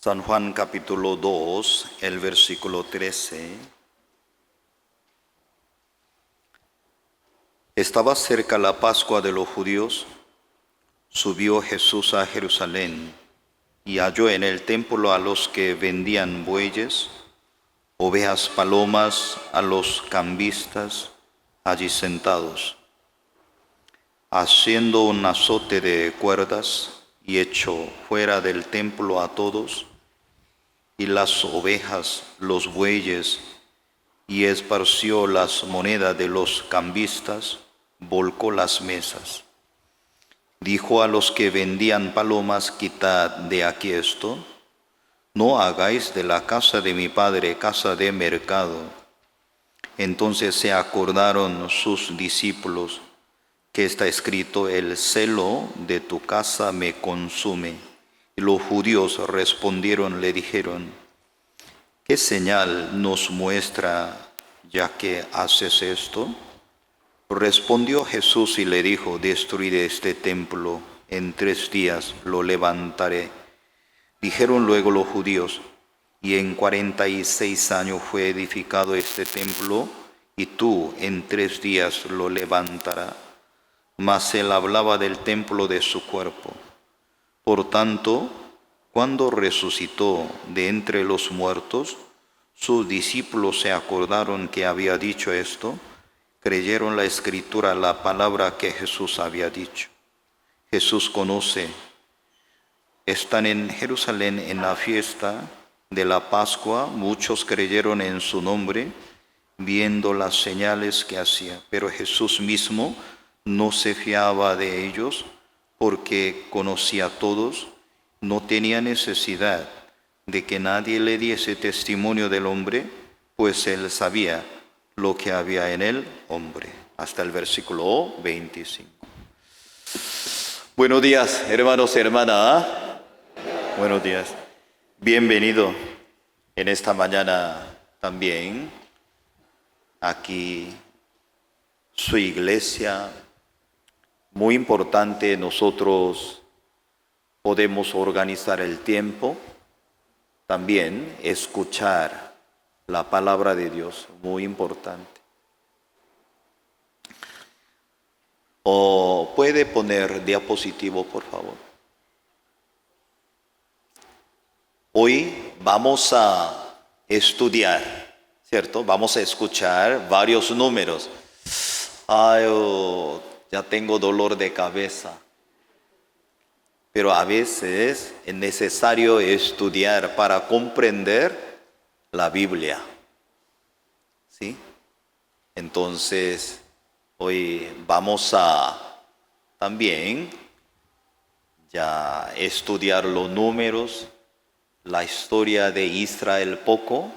San Juan capítulo 2, el versículo 13. Estaba cerca la Pascua de los judíos. Subió Jesús a Jerusalén y halló en el templo a los que vendían bueyes, ovejas, palomas, a los cambistas allí sentados, haciendo un azote de cuerdas, y echó fuera del templo a todos, y las ovejas, los bueyes, y esparció las monedas de los cambistas, volcó las mesas. Dijo a los que vendían palomas: quitad de aquí esto, no hagáis de la casa de mi padre casa de mercado. Entonces se acordaron sus discípulos que está escrito: el celo de tu casa me consume. Y los judíos respondieron, le dijeron: ¿qué señal nos muestra ya que haces esto? Respondió Jesús y le dijo: destruid este templo, en 3 días lo levantaré. Dijeron luego los judíos: y en 46 años fue edificado este templo, y tú en 3 días lo levantarás. Mas él hablaba del templo de su cuerpo. Por tanto, cuando resucitó de entre los muertos, sus discípulos se acordaron que había dicho esto, creyeron la escritura, la palabra que Jesús había dicho. Jesús conoce. Están en Jerusalén en la fiesta de la Pascua. Muchos creyeron en su nombre, viendo las señales que hacía. Pero Jesús mismo no se fiaba de ellos, porque conocía a todos. No tenía necesidad de que nadie le diese testimonio del hombre, pues él sabía lo que había en el hombre. Hasta el versículo 25. Buenos días, hermanos y hermanas. Buenos días. Bienvenido en esta mañana también aquí su iglesia. Muy importante, nosotros podemos organizar el tiempo, también escuchar la palabra de Dios, muy importante. ¿O puede poner diapositivo, por favor? Hoy vamos a estudiar, ¿cierto? Vamos a escuchar varios números. Ya tengo dolor de cabeza. Pero a veces es necesario estudiar para comprender la Biblia. ¿Sí? Entonces, hoy vamos a también ya estudiar los números, la historia de Israel poco,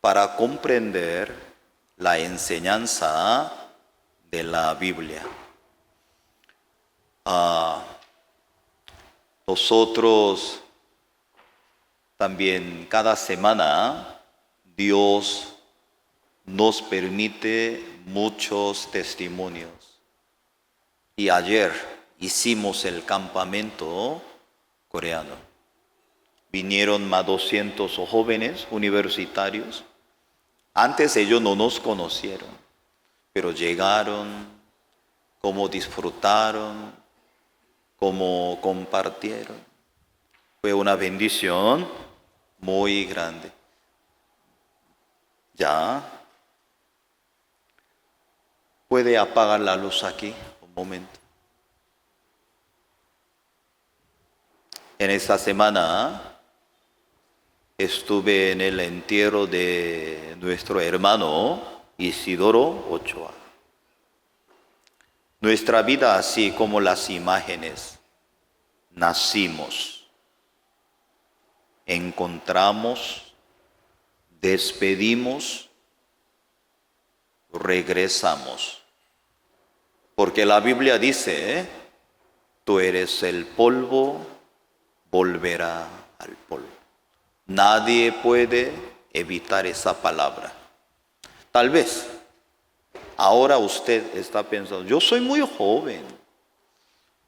para comprender la enseñanza de la Biblia. Nosotros también cada semana Dios nos permite muchos testimonios. Y ayer hicimos el campamento coreano. Vinieron más de 200 jóvenes universitarios. Antes ellos no nos conocieron, pero llegaron, cómo disfrutaron, cómo compartieron. Fue una bendición muy grande. ¿Ya? ¿Puede apagar la luz aquí un momento? En esta semana estuve en el entierro de nuestro hermano Isidoro Ochoa. Nuestra vida, así como las imágenes, nacimos, encontramos, despedimos, regresamos. Porque la Biblia dice, tú eres el polvo, volverá al polvo. Nadie puede evitar esa palabra. Tal vez ahora usted está pensando: yo soy muy joven,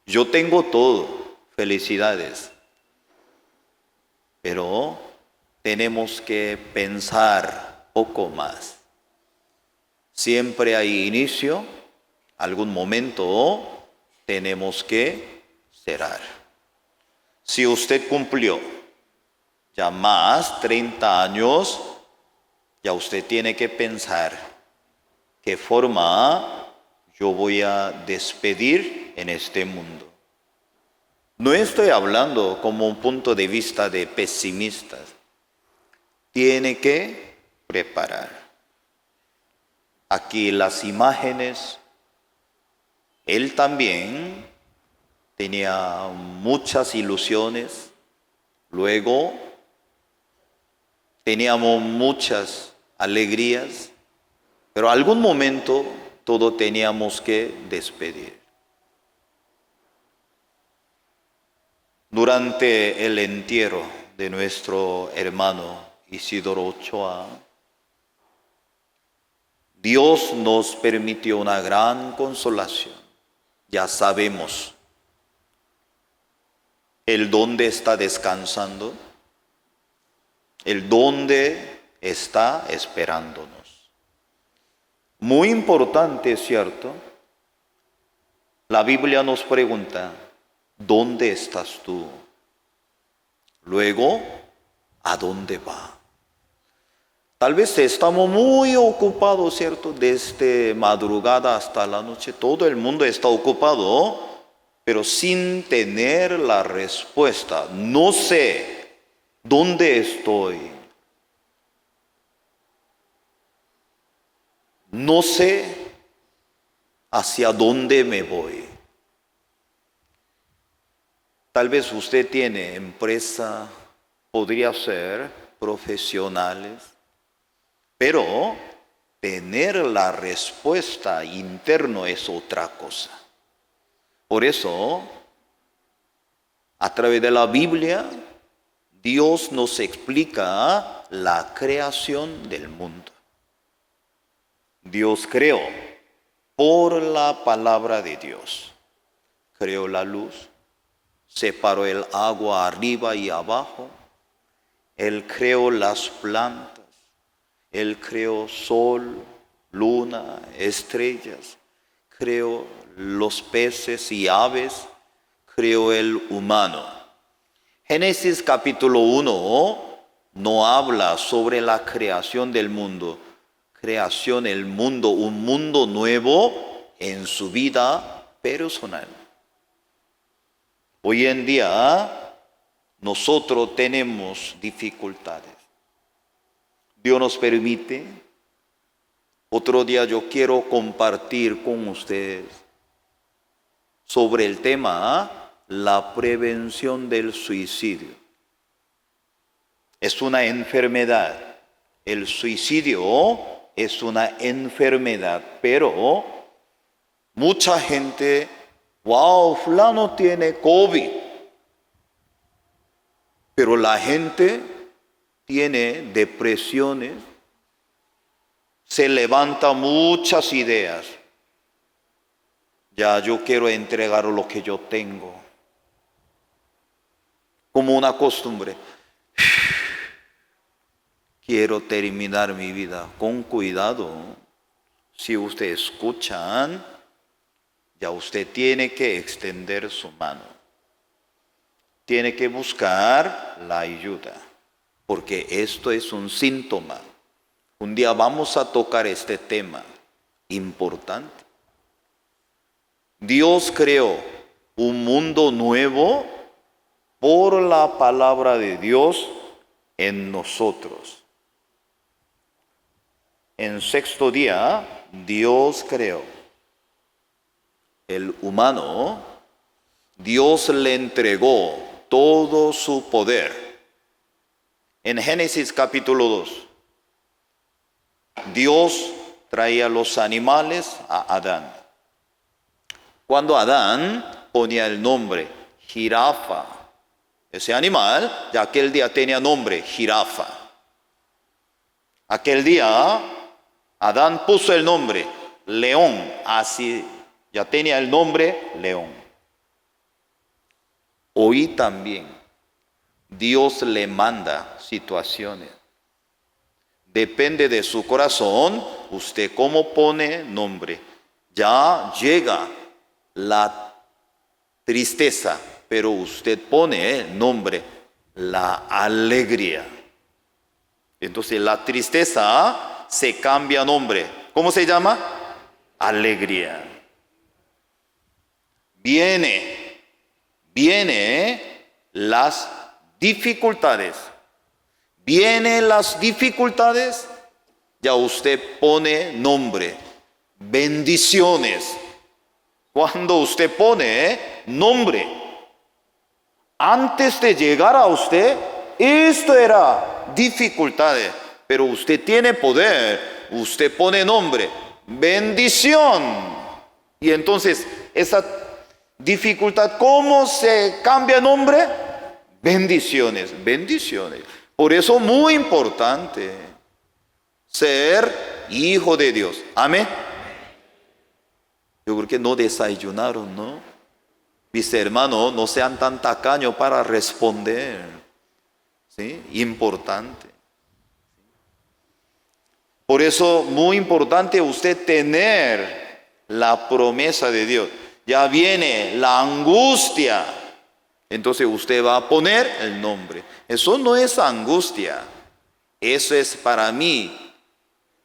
yo tengo todo, felicidades. pero tenemos que pensar poco más. Siempre hay inicio, algún momento tenemos que cerrar. Si usted cumplió ya más 30 años, ya usted tiene que pensar qué forma yo voy a despedir en este mundo. No estoy hablando como un punto de vista de pesimistas. Tiene que preparar. Aquí las imágenes. Él también tenía muchas ilusiones. Luego teníamos muchas alegrías. Pero algún momento todo teníamos que despedir. Durante el entierro de nuestro hermano Isidoro Ochoa, Dios nos permitió una gran consolación. Ya sabemos el dónde está descansando, el dónde está esperándonos. Muy importante, ¿cierto? La Biblia nos pregunta, ¿dónde estás tú? Luego, ¿a dónde va? Tal vez estamos muy ocupados, ¿cierto? Desde madrugada hasta la noche, todo el mundo está ocupado, pero sin tener la respuesta. No sé dónde estoy. No sé hacia dónde me voy. Tal vez usted tiene empresa, podría ser profesionales, pero tener la respuesta interna es otra cosa. Por eso, a través de la Biblia, Dios nos explica la creación del mundo. Dios creó por la palabra de Dios. Creó la luz, separó el agua arriba y abajo. Él creó las plantas. Él creó sol, luna, estrellas. Creó los peces y aves. Creó el humano. Génesis capítulo 1 no habla sobre la creación del mundo. Creación del mundo, un mundo nuevo en su vida personal. Hoy en día nosotros tenemos dificultades. Dios nos permite. Otro día yo quiero compartir con ustedes sobre el tema la prevención del suicidio. Es una enfermedad. El suicidio es una enfermedad, pero mucha gente, wow, fulano tiene COVID. Pero la gente tiene depresiones, se levanta muchas ideas. Ya yo quiero entregar lo que yo tengo. Como una costumbre. Quiero terminar mi vida. Con cuidado. Si ustedes escuchan, ya usted tiene que extender su mano. Tiene que buscar la ayuda. Porque esto es un síntoma. Un día vamos a tocar este tema importante. Dios creó un mundo nuevo por la palabra de Dios en nosotros. En sexto día, Dios creó el humano. Dios le entregó todo su poder. En Génesis capítulo 2, Dios traía los animales a Adán. Cuando Adán ponía el nombre jirafa, ese animal ya aquel día tenía nombre jirafa. Aquel día Adán puso el nombre león, así ya tenía el nombre león. Hoy también Dios le manda situaciones. Depende de su corazón, usted cómo pone nombre. Ya llega la tristeza, pero usted pone nombre, la alegría. Entonces la tristeza se cambia nombre. ¿Cómo se llama? Alegría. Viene las dificultades. Vienen las dificultades, ya usted pone nombre, bendiciones. Cuando usted pone nombre, antes de llegar a usted, esto era dificultades, pero usted tiene poder, usted pone nombre, bendición. Y entonces, esa dificultad, ¿cómo se cambia nombre? Bendiciones, bendiciones. Por eso muy importante ser hijo de Dios. Amén. Yo creo que no desayunaron, ¿no? Mis hermanos, no sean tan tacaños para responder. ¿Sí? Importante. Por eso muy importante usted tener la promesa de Dios. Ya viene la angustia. Entonces usted va a poner el nombre. Eso no es angustia. Eso es para mí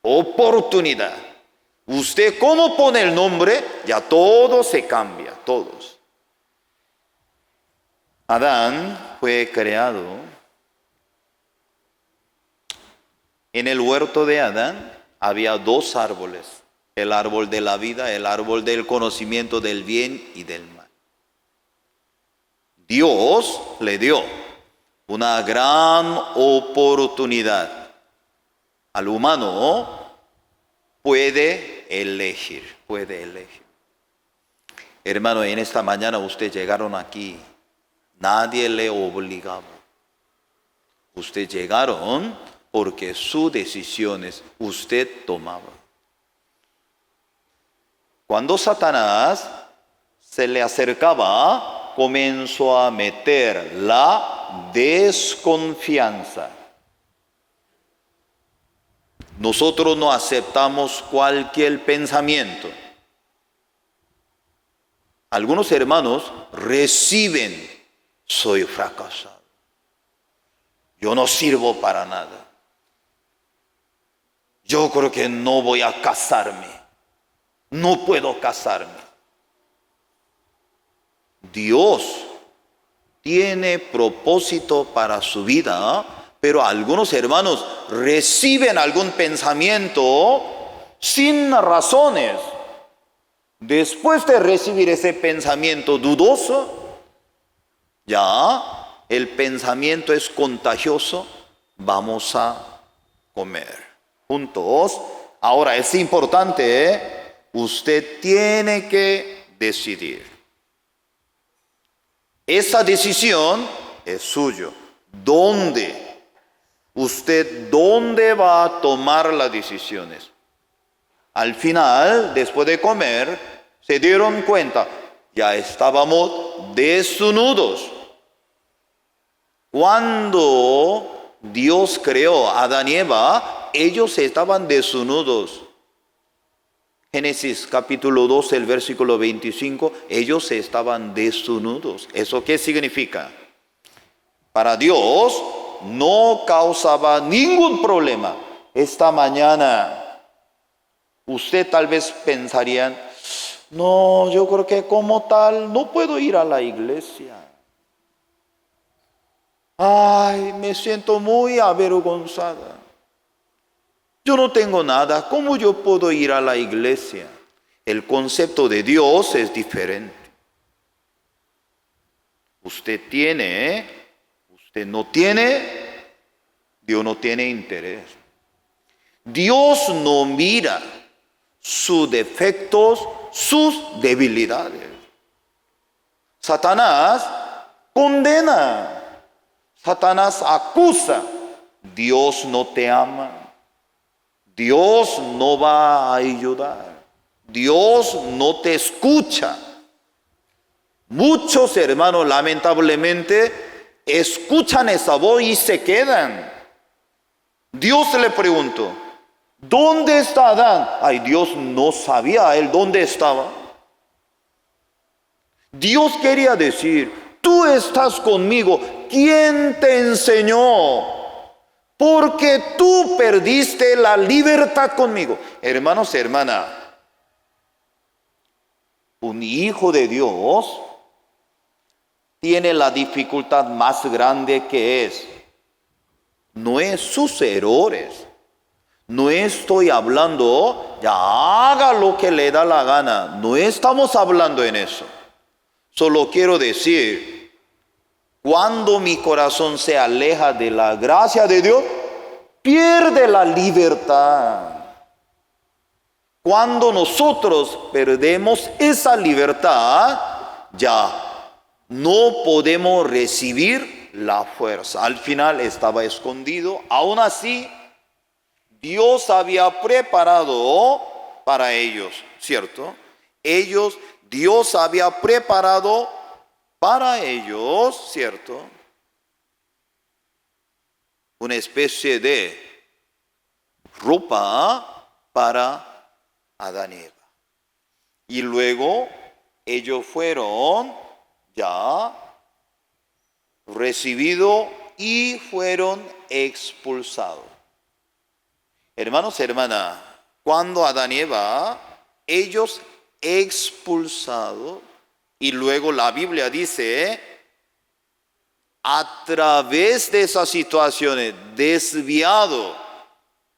oportunidad. Usted cómo pone el nombre, ya todo se cambia, todos. Adán fue creado. En el huerto de Adán había 2 árboles. El árbol de la vida, el árbol del conocimiento del bien y del mal. Dios le dio una gran oportunidad al humano, puede elegir. Hermano, en esta mañana ustedes llegaron aquí, nadie le obligaba. Ustedes llegaron porque sus decisiones usted tomaba. Cuando Satanás se le acercaba, comenzó a meter la desconfianza. Nosotros no aceptamos cualquier pensamiento. Algunos hermanos reciben, soy fracasado, yo no sirvo para nada, yo creo que no voy a casarme, no puedo casarme. Dios tiene propósito para su vida, pero algunos hermanos reciben algún pensamiento sin razones. Después de recibir ese pensamiento dudoso, ya el pensamiento es contagioso, vamos a comer juntos. Ahora es importante, usted tiene que decidir. Esa decisión es suyo. ¿Dónde? ¿Usted dónde va a tomar las decisiones? Al final, después de comer, se dieron cuenta, ya estábamos desnudos. Cuando Dios creó a Adán y Eva, ellos estaban desnudos. Génesis capítulo 12, el versículo 25, ellos estaban desnudos. ¿Eso qué significa? Para Dios no causaba ningún problema. Esta mañana usted tal vez pensaría, no, yo creo que como tal no puedo ir a la iglesia. Ay, me siento muy avergonzada. Yo no tengo nada, ¿cómo yo puedo ir a la iglesia? El concepto de Dios es diferente. Usted tiene, usted no tiene, Dios no tiene interés. Dios no mira sus defectos, sus debilidades. Satanás condena, Satanás acusa. Dios no te ama. Dios no va a ayudar. Dios no te escucha. Muchos hermanos lamentablemente escuchan esa voz y se quedan. Dios le preguntó, ¿dónde está Adán? Ay, Dios no sabía él dónde estaba. Dios quería decir, tú estás conmigo. ¿Quién te enseñó? Porque tú perdiste la libertad conmigo. Hermanos, hermanas, un hijo de Dios tiene la dificultad más grande que es, no es sus errores. No estoy hablando, ya haga lo que le da la gana. No estamos hablando en eso. Solo quiero decir, cuando mi corazón se aleja de la gracia de Dios, pierde la libertad. Cuando nosotros perdemos esa libertad, ya no podemos recibir la fuerza. Al final estaba escondido. Aún así, Dios había preparado para ellos, ¿cierto? Dios había preparado para ellos, ¿cierto? Una especie de ropa para Adán y Eva. Y luego ellos fueron ya recibidos y fueron expulsados. Hermanos, hermanas, cuando Adán y Eva, ellos expulsados, y luego la Biblia dice, a través de esas situaciones, desviado,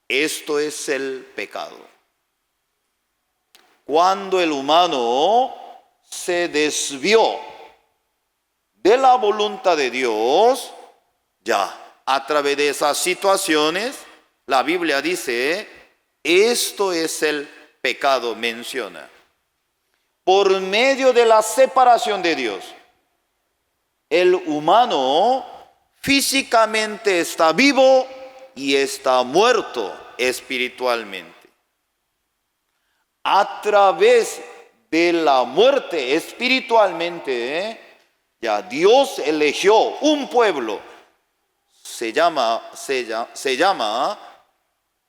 esto es el pecado. Cuando el humano se desvió de la voluntad de Dios, ya, a través de esas situaciones, la Biblia dice, esto es el pecado, menciona. Por medio de la separación de Dios, el humano físicamente está vivo y está muerto espiritualmente. A través de la muerte espiritualmente, ya Dios eligió un pueblo, se llama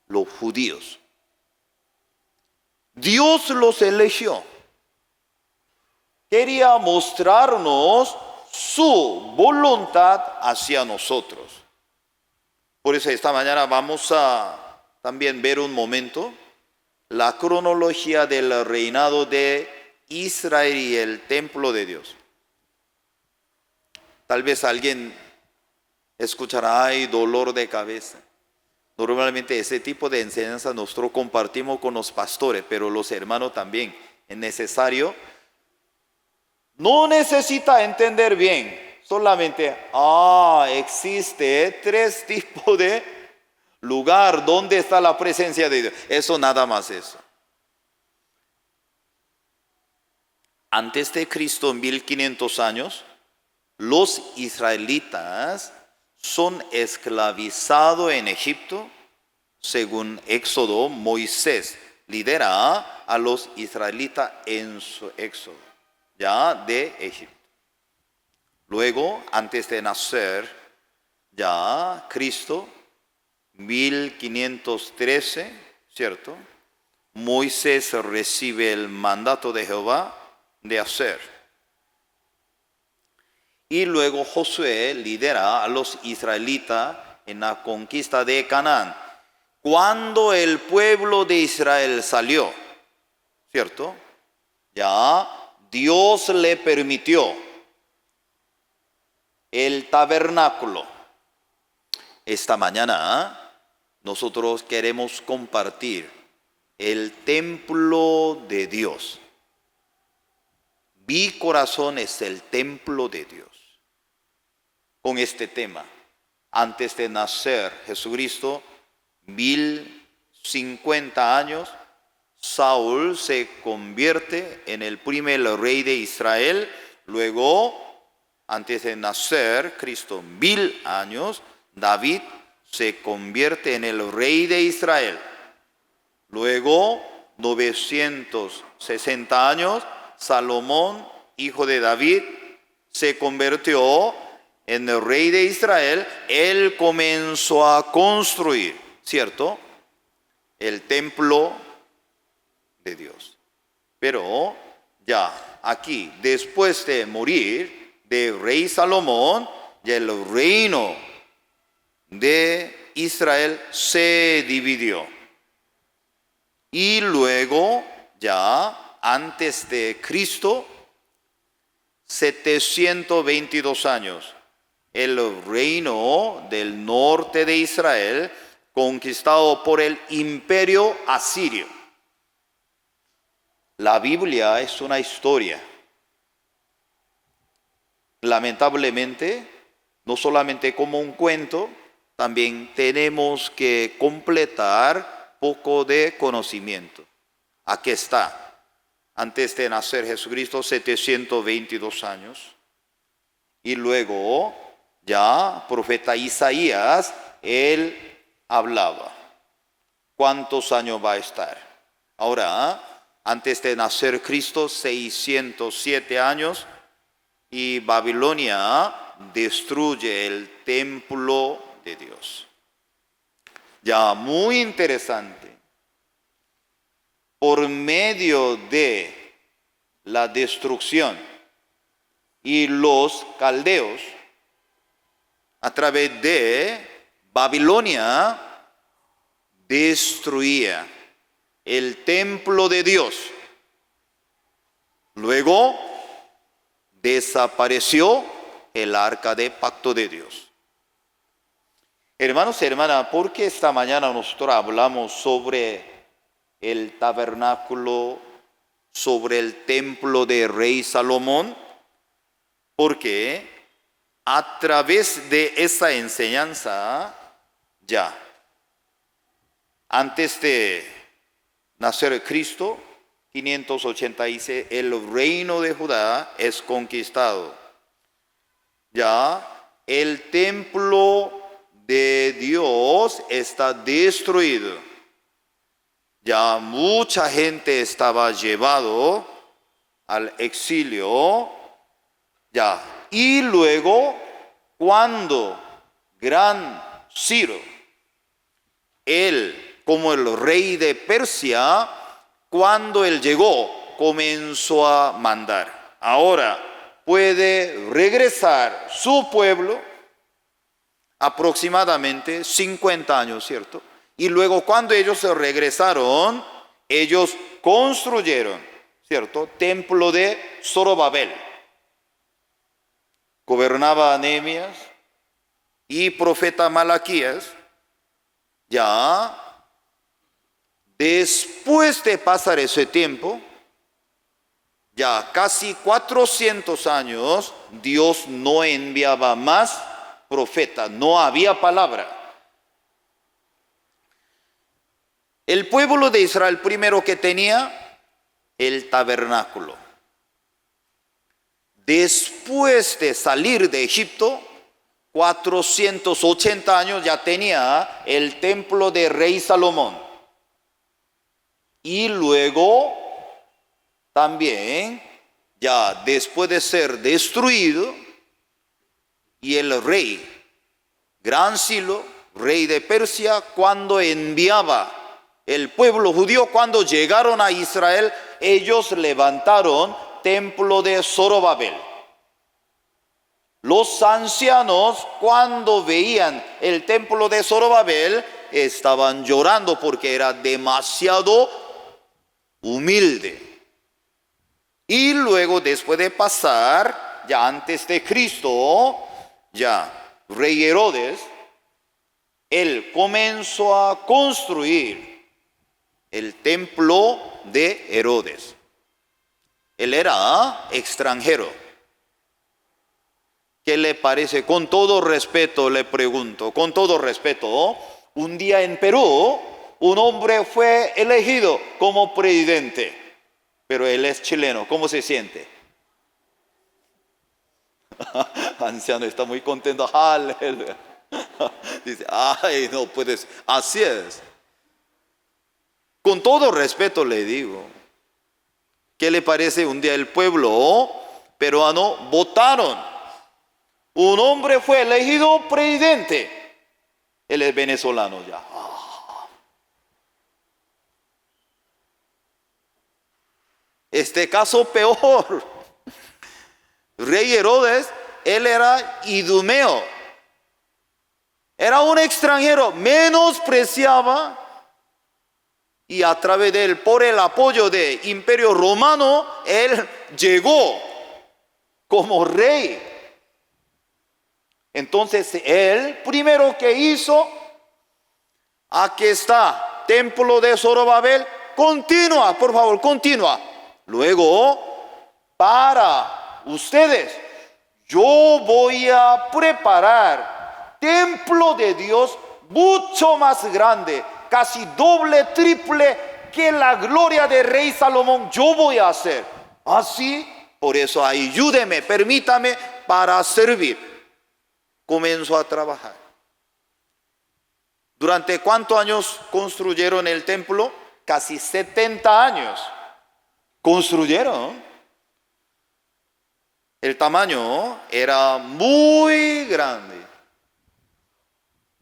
los judíos. Dios los eligió. Quería mostrarnos su voluntad hacia nosotros. Por eso esta mañana vamos a también ver un momento la cronología del reinado de Israel y el templo de Dios. Tal vez alguien escuchará, ay, dolor de cabeza. Normalmente ese tipo de enseñanza nosotros compartimos con los pastores, pero los hermanos también. Es necesario, no necesita entender bien, solamente, existe 3 tipos de lugar donde está la presencia de Dios. Eso nada más eso. Antes de Cristo, 1500 años, los israelitas son esclavizados en Egipto. Según Éxodo, Moisés lidera a los israelitas en su éxodo, ya de Egipto. Luego, antes de nacer, ya Cristo, 1513, ¿cierto? Moisés recibe el mandato de Jehová de hacer. Y luego Josué lidera a los israelitas en la conquista de Canaán. Cuando el pueblo de Israel salió, ¿cierto? Ya Dios le permitió el tabernáculo. Esta mañana nosotros queremos compartir el templo de Dios. Mi corazón es el templo de Dios. Con este tema, antes de nacer Jesucristo, 1050 años, Saúl se convierte en el primer rey de Israel. Luego, antes de nacer Cristo, 1000 años, David se convierte en el rey de Israel. Luego, 960 años, Salomón, hijo de David, se convirtió en el rey de Israel, él comenzó a construir, ¿cierto?, el templo de Dios. Pero ya aquí, después de morir del rey Salomón, ya el reino de Israel se dividió. Y luego, ya antes de Cristo, 722 años, el reino del norte de Israel conquistado por el imperio asirio. La Biblia es una historia. Lamentablemente, no solamente como un cuento, también tenemos que completar poco de conocimiento. Aquí está. Antes de nacer Jesucristo, 722 años. Y luego, ya, profeta Isaías, él hablaba. ¿Cuántos años va a estar? Ahora, antes de nacer Cristo, 607 años, y Babilonia destruye el templo de Dios. Ya, muy interesante. Por medio de la destrucción y los caldeos, a través de Babilonia, destruía el templo de Dios. Luego desapareció el arca de pacto de Dios. Hermanos y hermanas, ¿por qué esta mañana nosotros hablamos sobre el tabernáculo, sobre el templo de rey Salomón? Porque a través de esa enseñanza, ya, antes de nacer Cristo, 586, el reino de Judá es conquistado. Ya, el templo de Dios está destruido. Ya mucha gente estaba llevado al exilio. Ya, y luego cuando Gran Ciro, él como el rey de Persia, cuando él llegó, comenzó a mandar. Ahora puede regresar su pueblo aproximadamente 50 años, ¿cierto? Y luego cuando ellos se regresaron, ellos construyeron, ¿cierto?, templo de Zorobabel. Gobernaba Nehemías y profeta Malaquías. Ya después de pasar ese tiempo, ya casi 400 años, Dios no enviaba más profeta, no había palabra. El pueblo de Israel primero que tenía el tabernáculo. Después de salir de Egipto, 480 años ya tenía el templo de rey Salomón. Y luego también, ya después de ser destruido, y el rey, Gran Ciro, rey de Persia, cuando enviaba el pueblo judío, cuando llegaron a Israel, ellos levantaron templo de Zorobabel. Los ancianos, cuando veían el templo de Zorobabel, estaban llorando porque era demasiado humilde. Y luego, después de pasar, ya antes de Cristo, ya rey Herodes, él comenzó a construir el templo de Herodes. Él era extranjero. ¿Qué le parece? Con todo respeto le pregunto, con todo respeto, un día en Perú, un hombre fue elegido como presidente, pero él es chileno. ¿Cómo se siente? Anciano está muy contento. Aleluya. Dice, ay, no puedes. Así es. Con todo respeto le digo, ¿qué le parece? Un día el pueblo peruano votaron Un hombre fue elegido presidente. Él es venezolano ya. Este caso peor. Rey Herodes, él era idumeo. Era un extranjero, menospreciaba. Y a través de él, por el apoyo del Imperio Romano, él llegó como rey. Entonces, él primero que hizo, aquí está, templo de Zorobabel, continúa, por favor, continúa. Luego, para ustedes, yo voy a preparar templo de Dios mucho más grande, casi doble, triple que la gloria del rey Salomón. Yo voy a hacer así, por eso ayúdeme, permítame para servir. Comenzó a trabajar. ¿Durante cuántos años construyeron el templo? Casi 70 años. Construyeron. El tamaño era muy grande.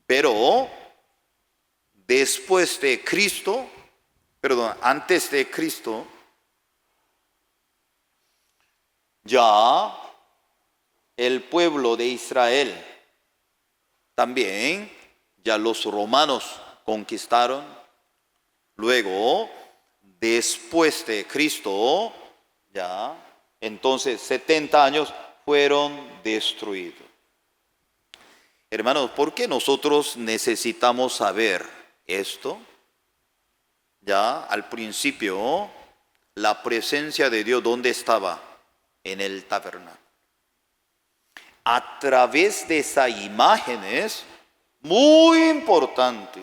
Pero después de Cristo, antes de Cristo, ya el pueblo de Israel también, ya los romanos conquistaron. Luego, después de Cristo, ya, entonces 70 años fueron destruidos. Hermanos, ¿por qué nosotros necesitamos saber esto? Ya al principio, la presencia de Dios, ¿dónde estaba? En el tabernáculo. A través de esas imágenes, muy importante,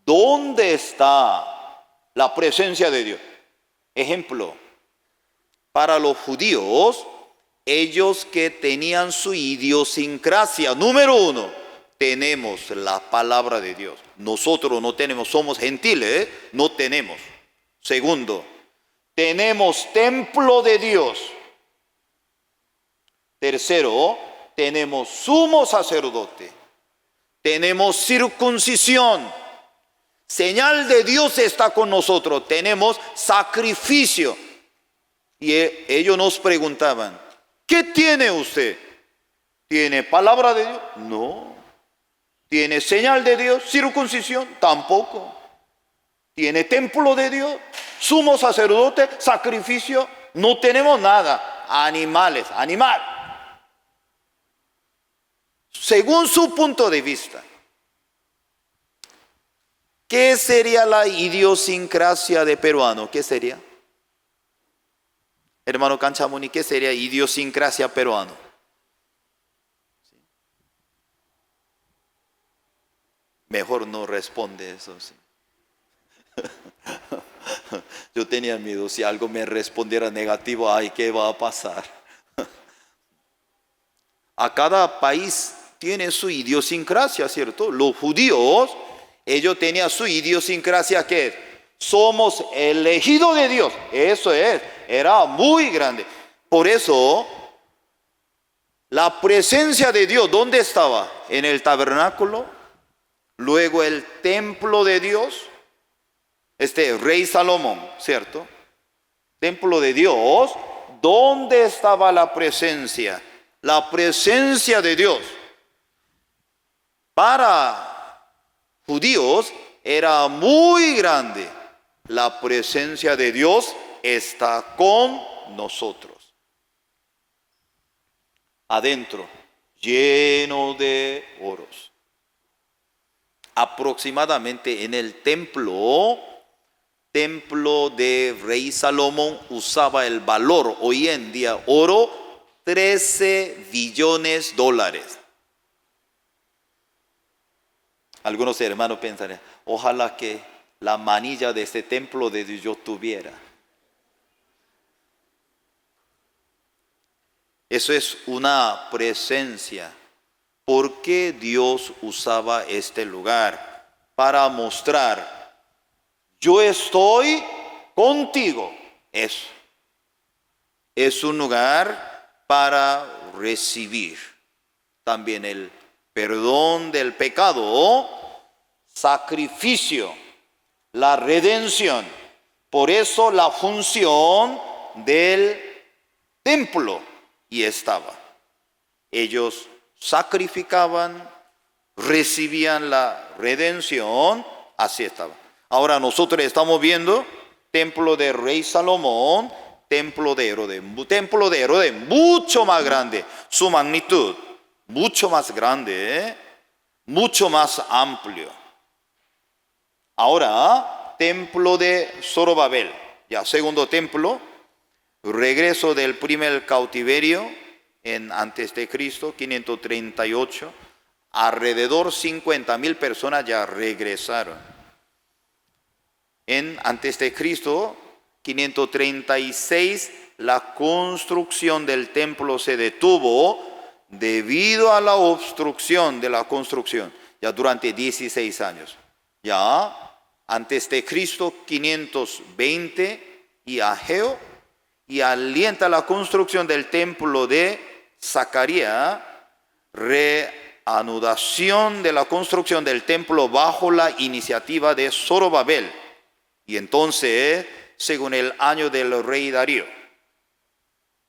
¿dónde está la presencia de Dios? Ejemplo, para los judíos, ellos que tenían su idiosincrasia, número uno, tenemos la palabra de Dios. Nosotros no tenemos, somos gentiles, no tenemos. Segundo, tenemos templo de Dios. Tercero, tenemos sumo sacerdote. Tenemos circuncisión. Señal de Dios está con nosotros. Tenemos sacrificio. Y ellos nos preguntaban, ¿qué tiene usted? ¿Tiene palabra de Dios? No. ¿Tiene señal de Dios? ¿Circuncisión? Tampoco. ¿Tiene templo de Dios? ¿Sumo sacerdote? ¿Sacrificio? No tenemos nada. Animal. Según su punto de vista, ¿qué sería la idiosincrasia de peruano? ¿Qué sería? Hermano Canchamuni, ¿qué sería idiosincrasia peruano? ¿Sí? Mejor no responde eso. ¿Sí? Yo tenía miedo, si algo me respondiera negativo, ay, ¿qué va a pasar? A cada país tiene su idiosincrasia, ¿cierto? Los judíos, ellos tenían su idiosincrasia, que es, somos elegidos de Dios. Eso es, era muy grande. Por eso, la presencia de Dios, ¿dónde estaba? En el tabernáculo. Luego el templo de Dios, rey Salomón, ¿cierto? Templo de Dios, ¿dónde estaba la presencia? La presencia de Dios. Para judíos era muy grande. La presencia de Dios está con nosotros. Adentro, lleno de oros. Aproximadamente en el templo de rey Salomón usaba el valor hoy en día oro 13 billones de dólares. Algunos hermanos pensarían, ojalá que la manilla de este templo de Dios yo tuviera. Eso es una presencia. ¿Por qué Dios usaba este lugar? Para mostrar, yo estoy contigo. Eso es un lugar para recibir. también el perdón del pecado, sacrificio, la redención. Por eso la función del templo y estaba. Ellos sacrificaban, recibían la redención, así estaba. Ahora nosotros estamos viendo templo de rey Salomón, templo de Herodes mucho más grande, su magnitud mucho más grande, mucho más amplio. Ahora, templo de Zorobabel, ya segundo templo, regreso del primer cautiverio antes de Cristo, 538, alrededor 50,000 personas ya regresaron. Antes de Cristo, 536, la construcción del templo se detuvo debido a la obstrucción de la construcción, ya durante 16 años. Ya antes de Cristo, 520, y Ageo, y alienta la construcción del templo de Zacarías, reanudación de la construcción del templo bajo la iniciativa de Zorobabel. Y entonces, según el año del rey Darío,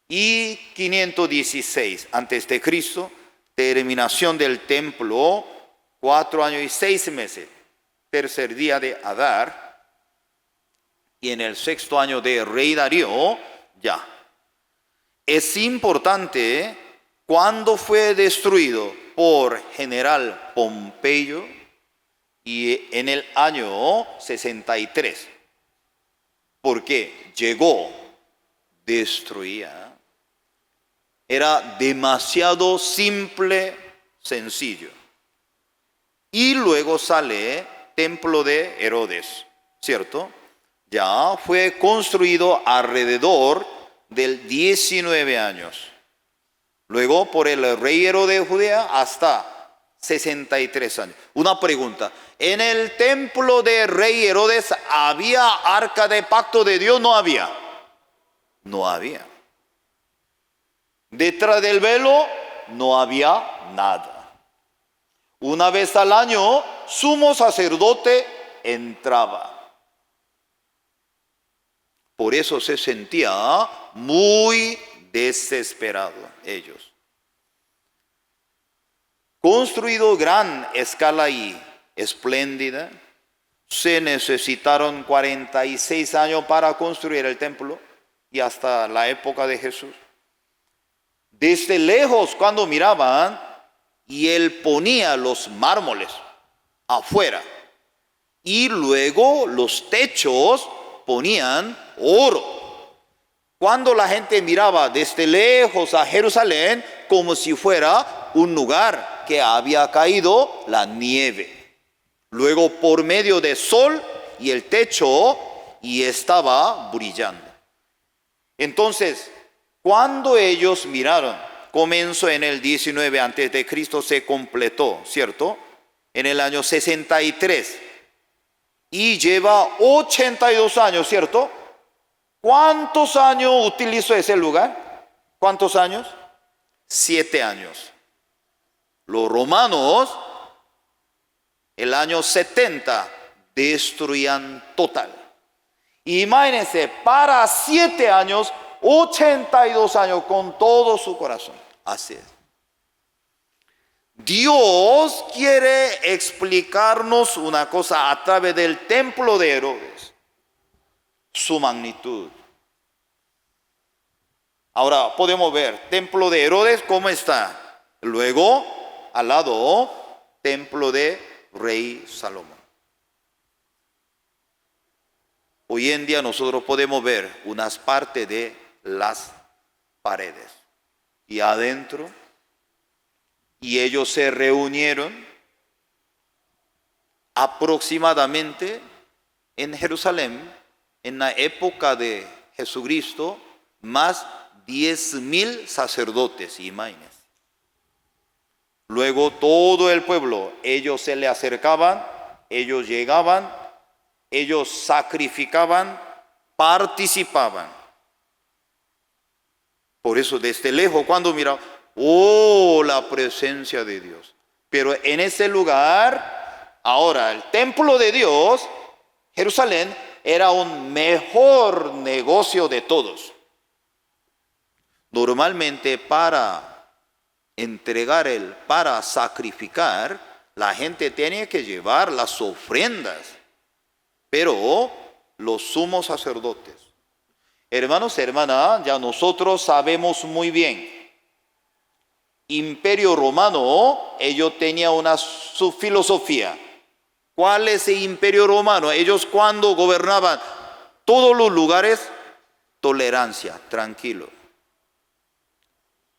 y 516 antes de Cristo, terminación del templo, 4 años y 6 meses, tercer día de Adar, y en el sexto año de rey Darío, ya. Es importante cuando fue destruido por general Pompeyo y en el año 63, porque llegó, destruía. Era demasiado simple, sencillo. Y luego sale templo de Herodes, ¿cierto? Ya fue construido alrededor del 19 años. Luego por el rey Herodes de Judea hasta 63 años. Una pregunta, ¿en el templo de rey Herodes había arca de pacto de Dios? No había. No había. Detrás del velo no había nada. Una vez al año, sumo sacerdote entraba. Por eso se sentía muy desesperado ellos. Construido gran escala y espléndida, se necesitaron 46 años para construir el templo y hasta la época de Jesús. Desde lejos cuando miraban, y él ponía los mármoles afuera y luego los techos ponían oro. Cuando la gente miraba desde lejos a Jerusalén, como si fuera un lugar que había caído la nieve. Luego por medio del sol y el techo, y estaba brillando. Entonces, cuando ellos miraron, comenzó en el 19 antes de Cristo, se completó, ¿cierto? En el año 63. Y lleva 82 años, ¿cierto? ¿Cuántos años utilizó ese lugar? ¿Cuántos años? 7 años. Los romanos, el año 70, destruían total. Imagínense, para 7 años, 82 años con todo su corazón. Así es. Dios quiere explicarnos una cosa a través del templo de Herodes, su magnitud. Ahora podemos ver templo de Herodes cómo está. Luego, al lado, templo de rey Salomón. Hoy en día nosotros podemos ver unas partes de las paredes y adentro, y ellos se reunieron aproximadamente en Jerusalén en la época de Jesucristo, más 10,000 sacerdotes, imagínense. Luego todo el pueblo, ellos se le acercaban, ellos llegaban, ellos sacrificaban, participaban. Por eso desde lejos cuando miraba, Oh, la presencia de Dios. Pero en ese lugar, ahora el templo de Dios, Jerusalén, era un mejor negocio de todos. Normalmente para para sacrificar, la gente tenía que llevar las ofrendas. Pero los sumos sacerdotes, hermanos, hermanas, ya nosotros sabemos muy bien. Imperio Romano, ellos tenían su filosofía. ¿Cuál es el Imperio Romano? Ellos cuando gobernaban todos los lugares, tolerancia, tranquilo.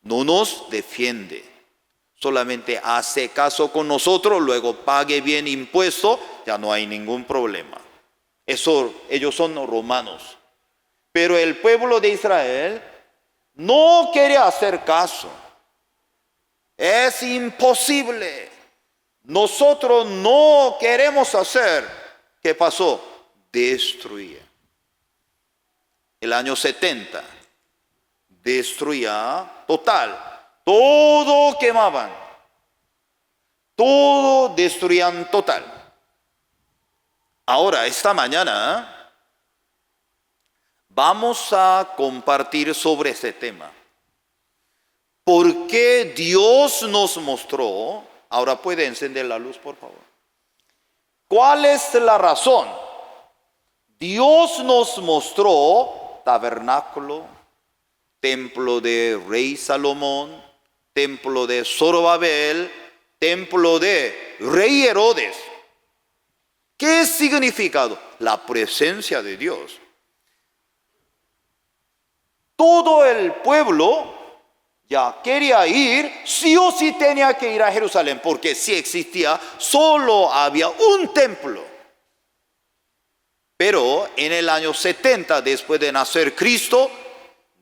No nos defiende. Solamente hace caso con nosotros, luego pague bien impuesto, ya no hay ningún problema. Eso, ellos son romanos. Pero el pueblo de Israel no quiere hacer caso. Es imposible. Nosotros no queremos hacer. ¿Qué pasó? Destruía. El año 70. Destruía total. Todo quemaban. Todo destruían total. Ahora, esta mañana, vamos a compartir sobre ese tema. ¿Por qué Dios nos mostró? Ahora puede encender la luz, por favor. ¿Cuál es la razón? Dios nos mostró tabernáculo, templo de rey Salomón, templo de Zorobabel, templo de rey Herodes. ¿Qué significado? La presencia de Dios. Todo el pueblo ya quería ir, sí o sí tenía que ir a Jerusalén, porque si existía, solo había un templo. Pero en el año 70, después de nacer Cristo,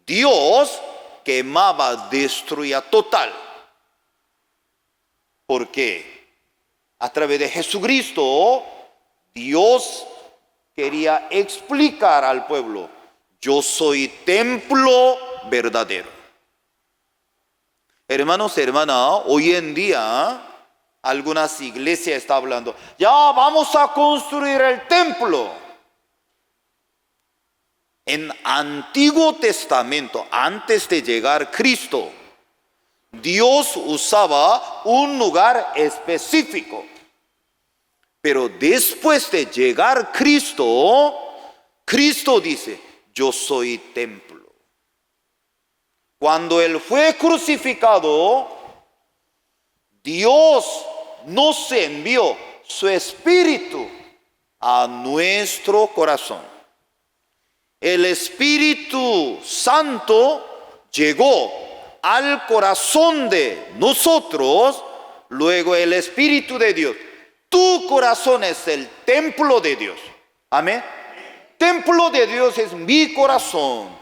Dios quemaba, destruía total. Porque a través de Jesucristo, Dios quería explicar al pueblo: yo soy templo verdadero. Hermanos, hermanas, hoy en día algunas iglesias están hablando: ya vamos a construir el templo. En Antiguo Testamento, antes de llegar Cristo, Dios usaba un lugar específico. Pero después de llegar Cristo, Cristo dice: yo soy templo. Cuando Él fue crucificado, Dios nos envió su Espíritu a nuestro corazón. El Espíritu Santo llegó al corazón de nosotros, luego el Espíritu de Dios. Tu corazón es el templo de Dios. Amén. Templo de Dios es mi corazón.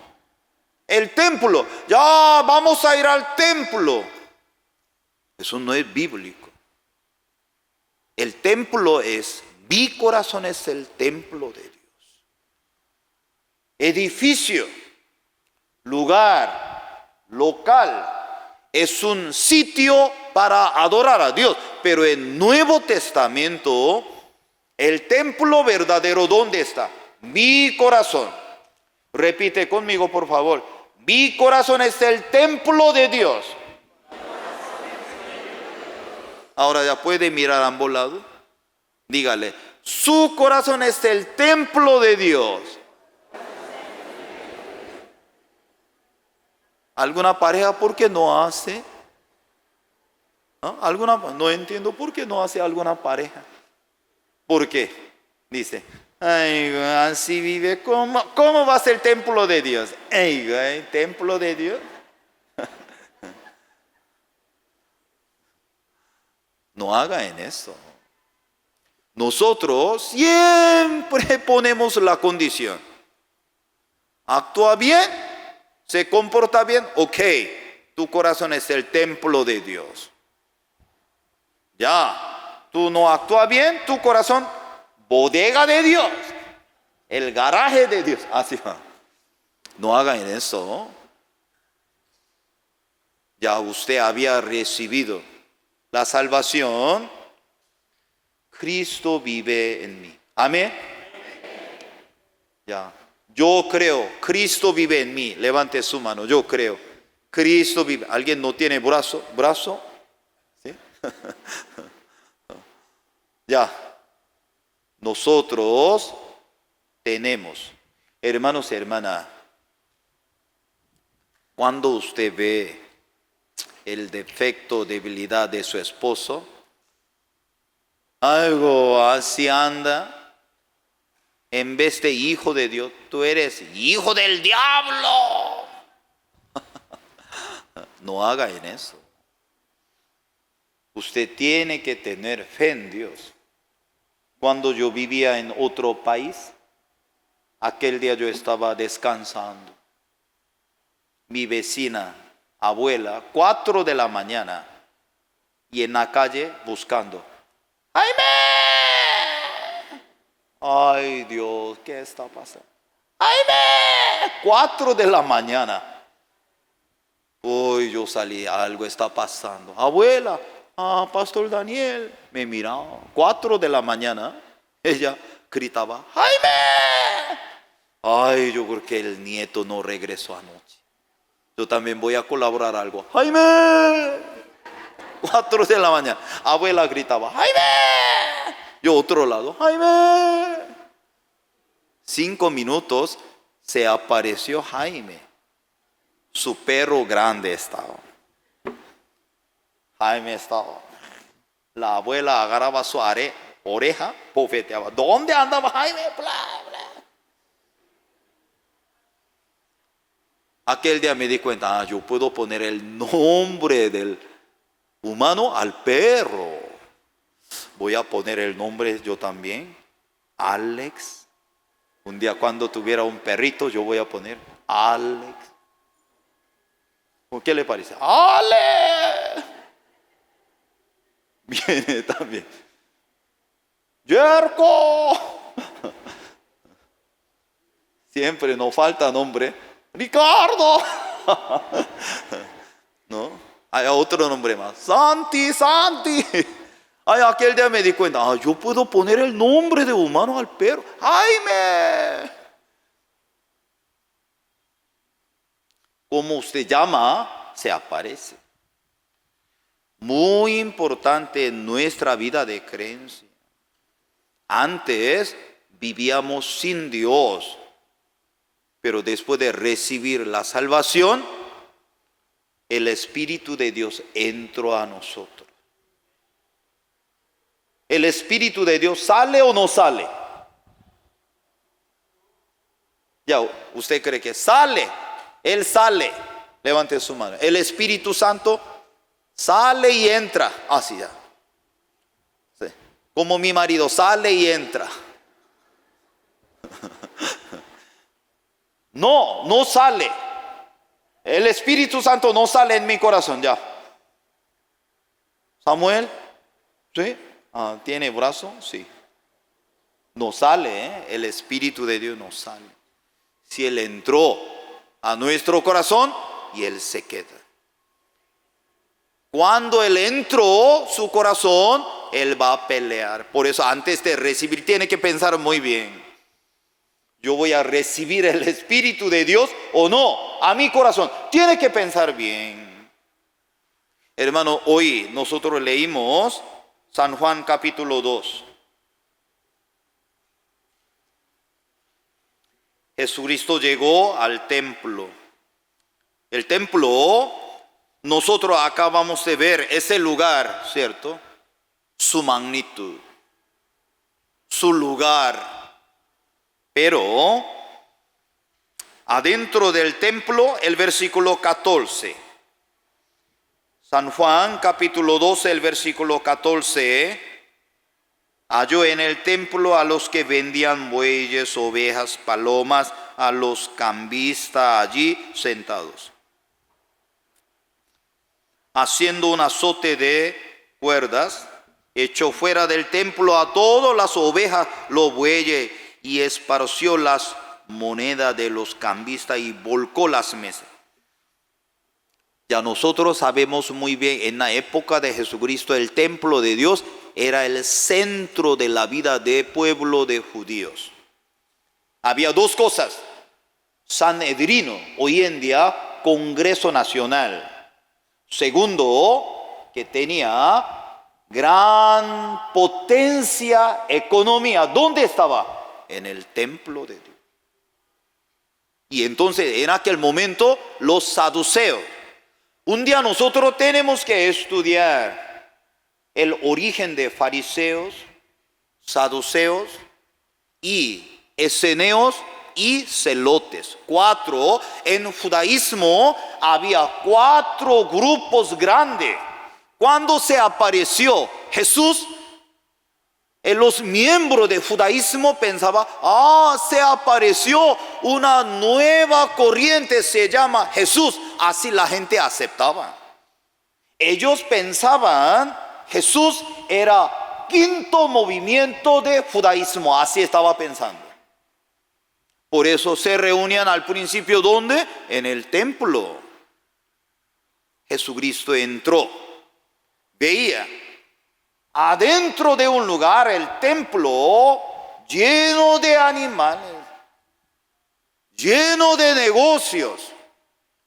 El templo, ya vamos a ir al templo. Eso no es bíblico. El templo es, mi corazón es el templo de Dios. Edificio, lugar, local, es un sitio para adorar a Dios. Pero en el Nuevo Testamento, el templo verdadero, ¿dónde está? Mi corazón. Repite conmigo, por favor. Mi corazón es el templo de Dios. Ahora ya puede mirar a ambos lados. Dígale: su corazón es el templo de Dios. ¿Alguna pareja por qué no hace? ¿Ah? No entiendo por qué no hace alguna pareja. ¿Por qué? Dice: ay, así vive. ¿Cómo va a ser el templo de Dios? Ay, templo de Dios. No haga en eso. Nosotros siempre ponemos la condición. Actúa bien, se comporta bien, ok, tu corazón es el templo de Dios. Ya, tú no actúas bien, tu corazón, bodega de Dios, el garaje de Dios. Así va. No hagan eso. Ya usted había recibido la salvación. Cristo vive en mí. Amén. Ya. Yo creo, Cristo vive en mí. Levante su mano, yo creo. Cristo vive. ¿Alguien no tiene brazo? ¿Brazo? ¿Sí? Ya. Nosotros tenemos. Hermanos y hermanas, cuando usted ve el defecto, debilidad de su esposo, algo así anda, en vez de hijo de Dios, tú eres hijo del diablo. No haga en eso. Usted tiene que tener fe en Dios. Cuando yo vivía en otro país, aquel día yo estaba descansando. Mi vecina, abuela, 4 de la mañana, y en la calle buscando. ¡Jaime! Ay Dios, ¿qué está pasando? ¡Jaime! 4 de la mañana. Uy, yo salí, algo está pasando. Abuela, Pastor Daniel, me miraba. 4 de la mañana, ella gritaba, ¡Jaime! Ay, yo creo que el nieto no regresó anoche. Yo también voy a colaborar algo. ¡Jaime! 4 de la mañana. Abuela gritaba, ¡Jaime! Yo otro lado, ¡Jaime! 5 minutos se apareció Jaime. Su perro grande estaba. Jaime estaba. La abuela agarraba su oreja, bofeteaba. ¿Dónde andaba Jaime? Bla, bla. Aquel día me di cuenta, yo puedo poner el nombre del humano al perro. Voy a poner el nombre yo también, Alex. Un día cuando tuviera un perrito, yo voy a poner Alex. ¿Qué le parece? ¡Alex! Viene también. ¡Yerko! Siempre no falta nombre. ¡Ricardo! ¿No? Hay otro nombre más. ¡Santi! Ay, aquel día me di cuenta, yo puedo poner el nombre de humano al perro. ¡Jaime! Como usted llama, se aparece. Muy importante en nuestra vida de creencia. Antes vivíamos sin Dios, pero después de recibir la salvación, el Espíritu de Dios entró a nosotros. ¿El Espíritu de Dios sale o no sale? Ya, ¿usted cree que sale? Él sale. Levante su mano. El Espíritu Santo sale y entra. Así ya. Sí. Como mi marido sale y entra. No sale. El Espíritu Santo no sale en mi corazón ya. Samuel, ¿sí? ¿Tiene brazo? Sí. No sale, ¿eh? El Espíritu de Dios no sale. Si Él entró a nuestro corazón y Él se queda. Cuando Él entró su corazón, Él va a pelear. Por eso antes de recibir tiene que pensar muy bien. ¿Yo voy a recibir el Espíritu de Dios o no? A mi corazón. Tiene que pensar bien. Hermano, hoy nosotros leímos San Juan capítulo 2. Jesucristo llegó al templo. El templo, nosotros acabamos de ver ese lugar, ¿cierto? Su magnitud, su lugar. Pero adentro del templo, el versículo 14. San Juan capítulo 12, el versículo 14. Halló en el templo a los que vendían bueyes, ovejas, palomas, a los cambistas allí sentados, haciendo un azote de cuerdas, echó fuera del templo a todas las ovejas, los bueyes, y esparció las monedas de los cambistas y volcó las mesas. Ya nosotros sabemos muy bien, en la época de Jesucristo, el templo de Dios era el centro de la vida del pueblo de judíos. Había dos cosas: Sanedrino, hoy en día Congreso Nacional. Segundo, que tenía gran potencia económica. ¿Dónde estaba? En el templo de Dios. Y entonces en aquel momento los saduceos. Un día nosotros tenemos que estudiar el origen de fariseos, saduceos y esenios y celotes. En judaísmo había 4 grupos grandes. Cuando se apareció Jesús, los miembros del judaísmo pensaban: se apareció una nueva corriente, se llama Jesús. Así la gente aceptaba. Ellos pensaban Jesús era quinto movimiento de judaísmo, así estaba pensando. Por eso se reunían al principio, ¿dónde? En el templo. Jesucristo entró, veía adentro de un lugar, el templo, lleno de animales, lleno de negocios.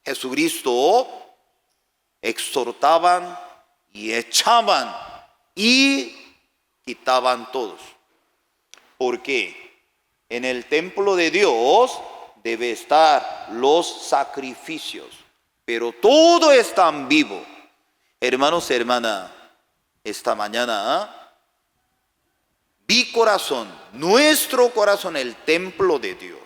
Jesucristo exhortaban y echaban y quitaban todos. ¿Por qué? En el templo de Dios debe estar los sacrificios, pero todo es tan vivo. Hermanos, hermanas, esta mañana mi corazón, nuestro corazón, el templo de Dios.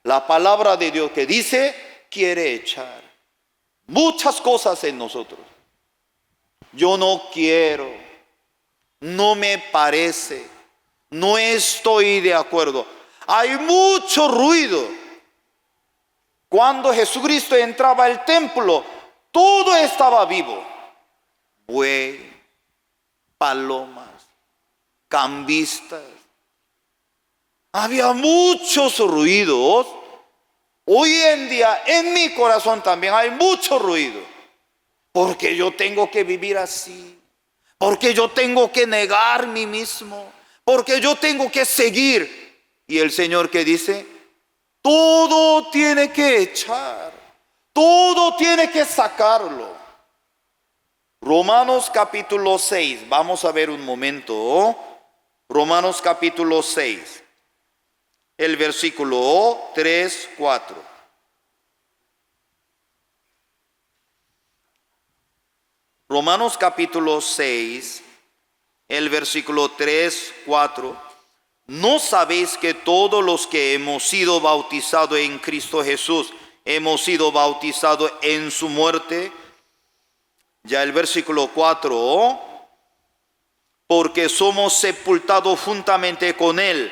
La palabra de Dios que dice, quiere echar muchas cosas en nosotros. Yo no quiero, no me parece, no estoy de acuerdo. Hay mucho ruido. Cuando Jesucristo entraba al templo, todo estaba vivo. Buey, palomas, cambistas. Había muchos ruidos. Hoy en día en mi corazón también hay mucho ruido. Porque yo tengo que vivir así. Porque yo tengo que negar mí mismo. Porque yo tengo que seguir. Y el Señor que dice, todo tiene que echar. Todo tiene que sacarlo. Romanos capítulo 6. Vamos a ver un momento. Romanos capítulo 6. El versículo 3, 4. Romanos capítulo 6, el versículo 3, 4. ¿No sabéis que todos los que hemos sido bautizados en Cristo Jesús, hemos sido bautizados en su muerte? Ya el versículo 4. Porque somos sepultados juntamente con Él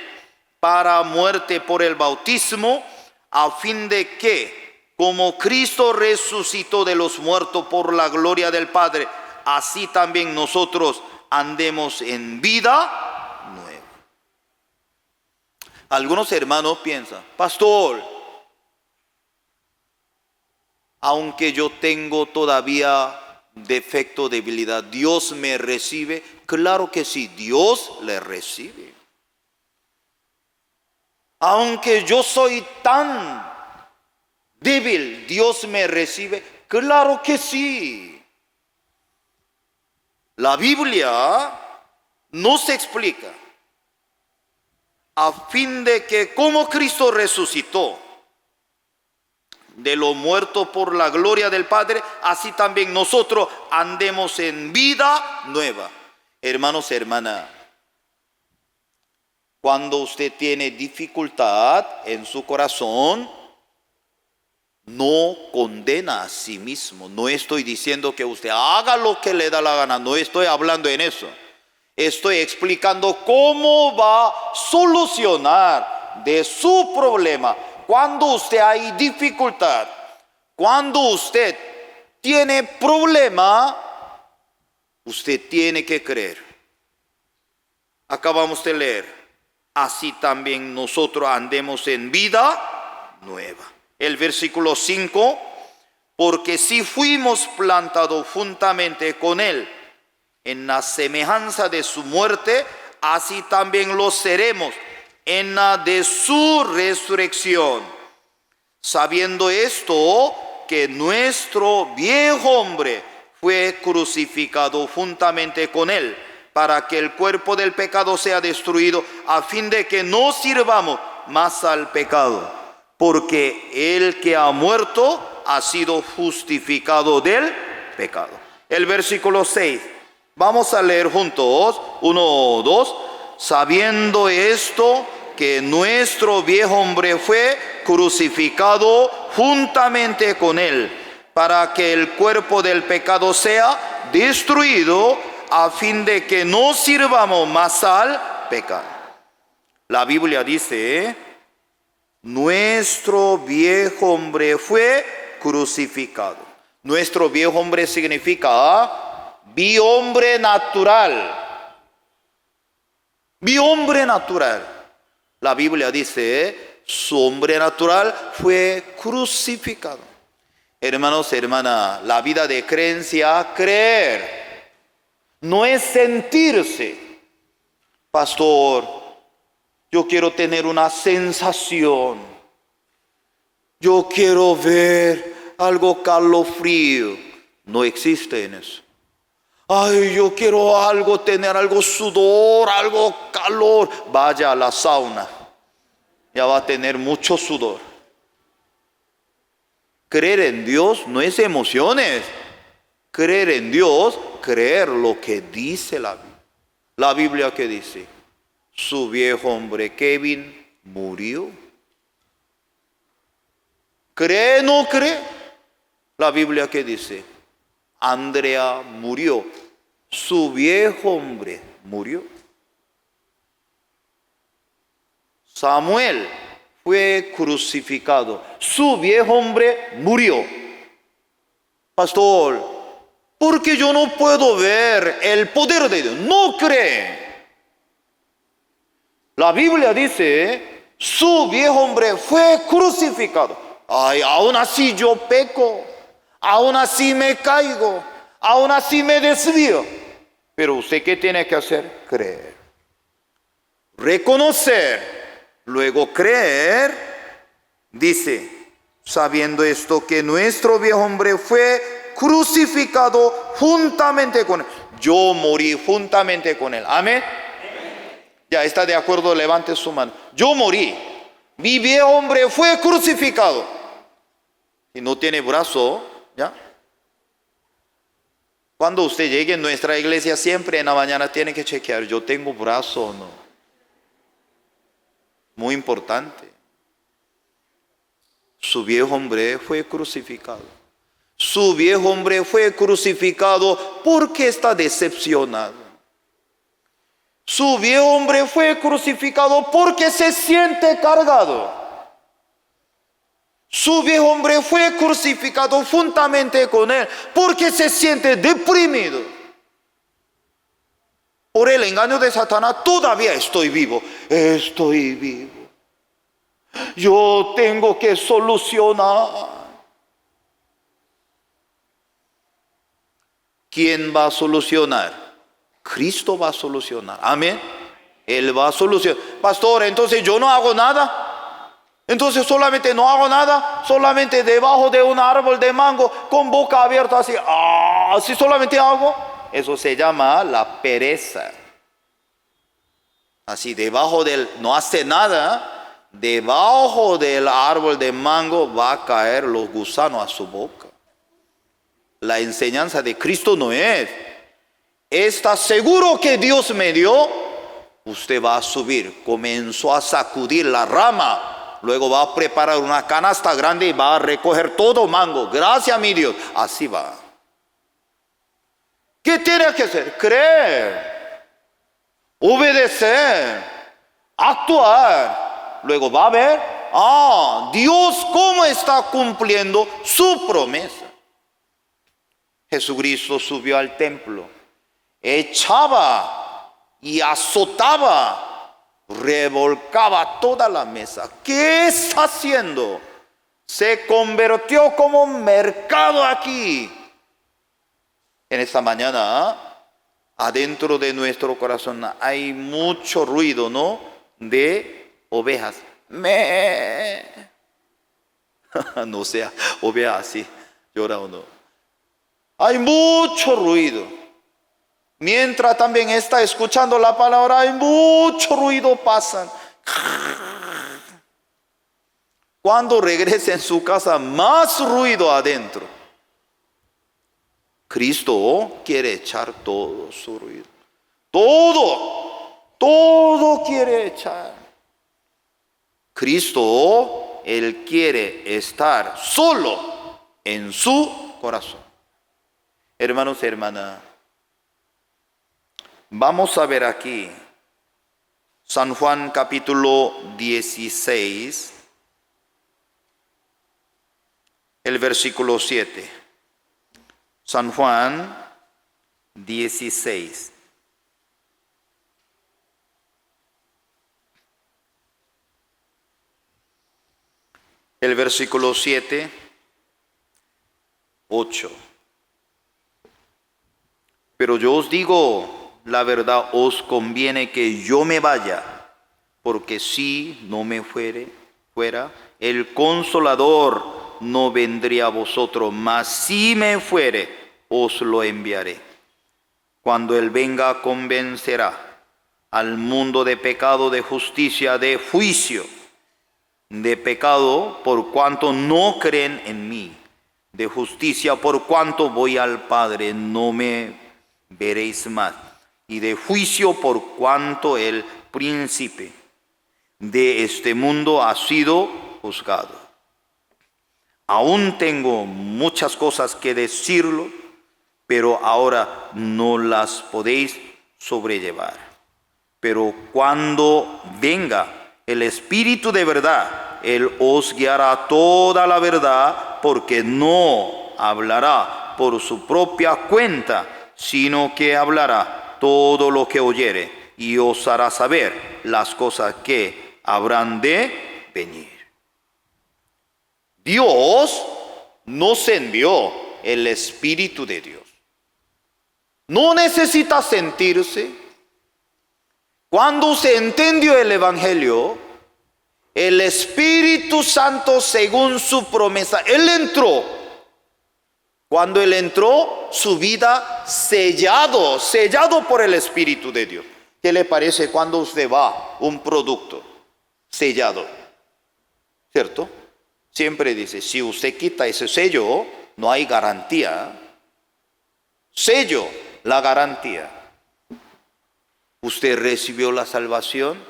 para muerte por el bautismo, a fin de que, como Cristo resucitó de los muertos por la gloria del Padre, así también nosotros andemos en vida nueva. Algunos hermanos piensan, pastor, aunque yo tengo todavía defecto, debilidad, ¿Dios me recibe? Claro que sí, Dios le recibe. Aunque yo soy tan débil, ¿Dios me recibe? Claro que sí. La Biblia nos explica, a fin de que como Cristo resucitó de los muertos por la gloria del Padre, así también nosotros andemos en vida nueva. Hermanos, hermanas, cuando usted tiene dificultad en su corazón, no condena a sí mismo. No estoy diciendo que usted haga lo que le da la gana, no estoy hablando en eso. Estoy explicando cómo va a solucionar de su problema. Cuando usted hay dificultad, cuando usted tiene problema, usted tiene que creer. Acabamos de leer. Así también nosotros andemos en vida nueva. El versículo 5, Porque si fuimos plantados juntamente con Él en la semejanza de su muerte, así también lo seremos en la de su resurrección. Sabiendo esto, que nuestro viejo hombre fue crucificado juntamente con Él, para que el cuerpo del pecado sea destruido, a fin de que no sirvamos más al pecado. Porque el que ha muerto ha sido justificado del pecado. El versículo 6. Vamos a leer juntos. 1, 2. Sabiendo esto, que nuestro viejo hombre fue crucificado juntamente con Él, para que el cuerpo del pecado sea destruido, a fin de que no sirvamos más al pecado. La Biblia dice, nuestro viejo hombre fue crucificado. Nuestro viejo hombre significa hombre natural. Hombre natural. La Biblia dice, su hombre natural fue crucificado. Hermanos, hermanas, la vida de creencia, creer, no es sentirse. Pastor, yo quiero tener una sensación. Yo quiero ver algo calofrío. No existe en eso. Ay, yo quiero algo, tener algo sudor, algo calor. Vaya a la sauna. Ya va a tener mucho sudor. Creer en Dios no es emociones. Creer en Dios, creer lo que dice la Biblia. La Biblia que dice, su viejo hombre Kevin murió. ¿Cree o no cree? La Biblia que dice, Andrea murió. Su viejo hombre murió. Samuel fue crucificado. Su viejo hombre murió. Pastor, ¿por qué yo no puedo ver el poder de Dios? No cree. La Biblia dice, su viejo hombre fue crucificado. Ay, aún así yo peco. Aún así me caigo. Aún así me desvío. Pero usted, ¿qué tiene que hacer? Creer. Reconocer. Luego creer. Dice, sabiendo esto, que nuestro viejo hombre fue crucificado juntamente con Él. Yo morí juntamente con Él. Amén. Ya está de acuerdo, levante su mano. Yo morí. Mi viejo hombre fue crucificado. Y no tiene brazo, ¿ya? Cuando usted llegue en nuestra iglesia, siempre en la mañana tiene que chequear, ¿yo tengo brazo o no? Muy importante. Su viejo hombre fue crucificado. Su viejo hombre fue crucificado porque está decepcionado. Su viejo hombre fue crucificado porque se siente cargado. Su viejo hombre fue crucificado juntamente con Él porque se siente deprimido. Por el engaño de Satanás todavía estoy vivo. Estoy vivo. Yo tengo que solucionar. ¿Quién va a solucionar? Cristo va a solucionar. Amén. Él va a solucionar. Pastor, entonces yo no hago nada. Entonces solamente no hago nada. Solamente debajo de un árbol de mango con boca abierta así. Así solamente hago. Eso se llama la pereza. Así debajo del, no hace nada. Debajo del árbol de mango va a caer los gusanos a su boca. La enseñanza de Cristo no es, ¿está seguro que Dios me dio? Usted va a subir. Comenzó a sacudir la rama. Luego va a preparar una canasta grande y va a recoger todo mango. Gracias a mi Dios. Así va. ¿Qué tiene que hacer? Creer. Obedecer. Actuar. Luego va a ver, Dios cómo está cumpliendo su promesa. Jesucristo subió al templo, echaba y azotaba, revolcaba toda la mesa. ¿Qué está haciendo? Se convirtió como un mercado aquí. En esta mañana, adentro de nuestro corazón hay mucho ruido, ¿no? De ovejas. No sea oveja así, llora o no. Hay mucho ruido. Mientras también está escuchando la palabra, hay mucho ruido pasa. Cuando regrese en su casa, más ruido adentro. Cristo quiere echar todo su ruido. Todo quiere echar. Cristo, Él quiere estar solo en su corazón. Hermanos y hermanas, vamos a ver aquí San Juan capítulo 16, el versículo 7. San Juan 16. El versículo 7, 8. Pero yo os digo la verdad, os conviene que yo me vaya, porque si no me fuera, el Consolador no vendría a vosotros, mas si me fuere, os lo enviaré. Cuando Él venga, convencerá al mundo de pecado, de justicia, de juicio. De pecado, por cuanto no creen en mí. De justicia, por cuanto voy al Padre, no me veréis más. Y de juicio, por cuanto el príncipe de este mundo ha sido juzgado. Aún tengo muchas cosas que decirlo, pero ahora no las podéis sobrellevar. Pero cuando venga el Espíritu de verdad, Él os guiará a toda la verdad, porque no hablará por su propia cuenta, sino que hablará todo lo que oyere, y os hará saber las cosas que habrán de venir. Dios nos envió el Espíritu de Dios. No necesita sentirse. Cuando se entendió el Evangelio, el Espíritu Santo, según su promesa, Él entró. Cuando Él entró, su vida sellado por el Espíritu de Dios. ¿Qué le parece cuando usted va a un producto sellado? ¿Cierto? Siempre dice, si usted quita ese sello, no hay garantía. Sello, la garantía. Usted recibió la salvación,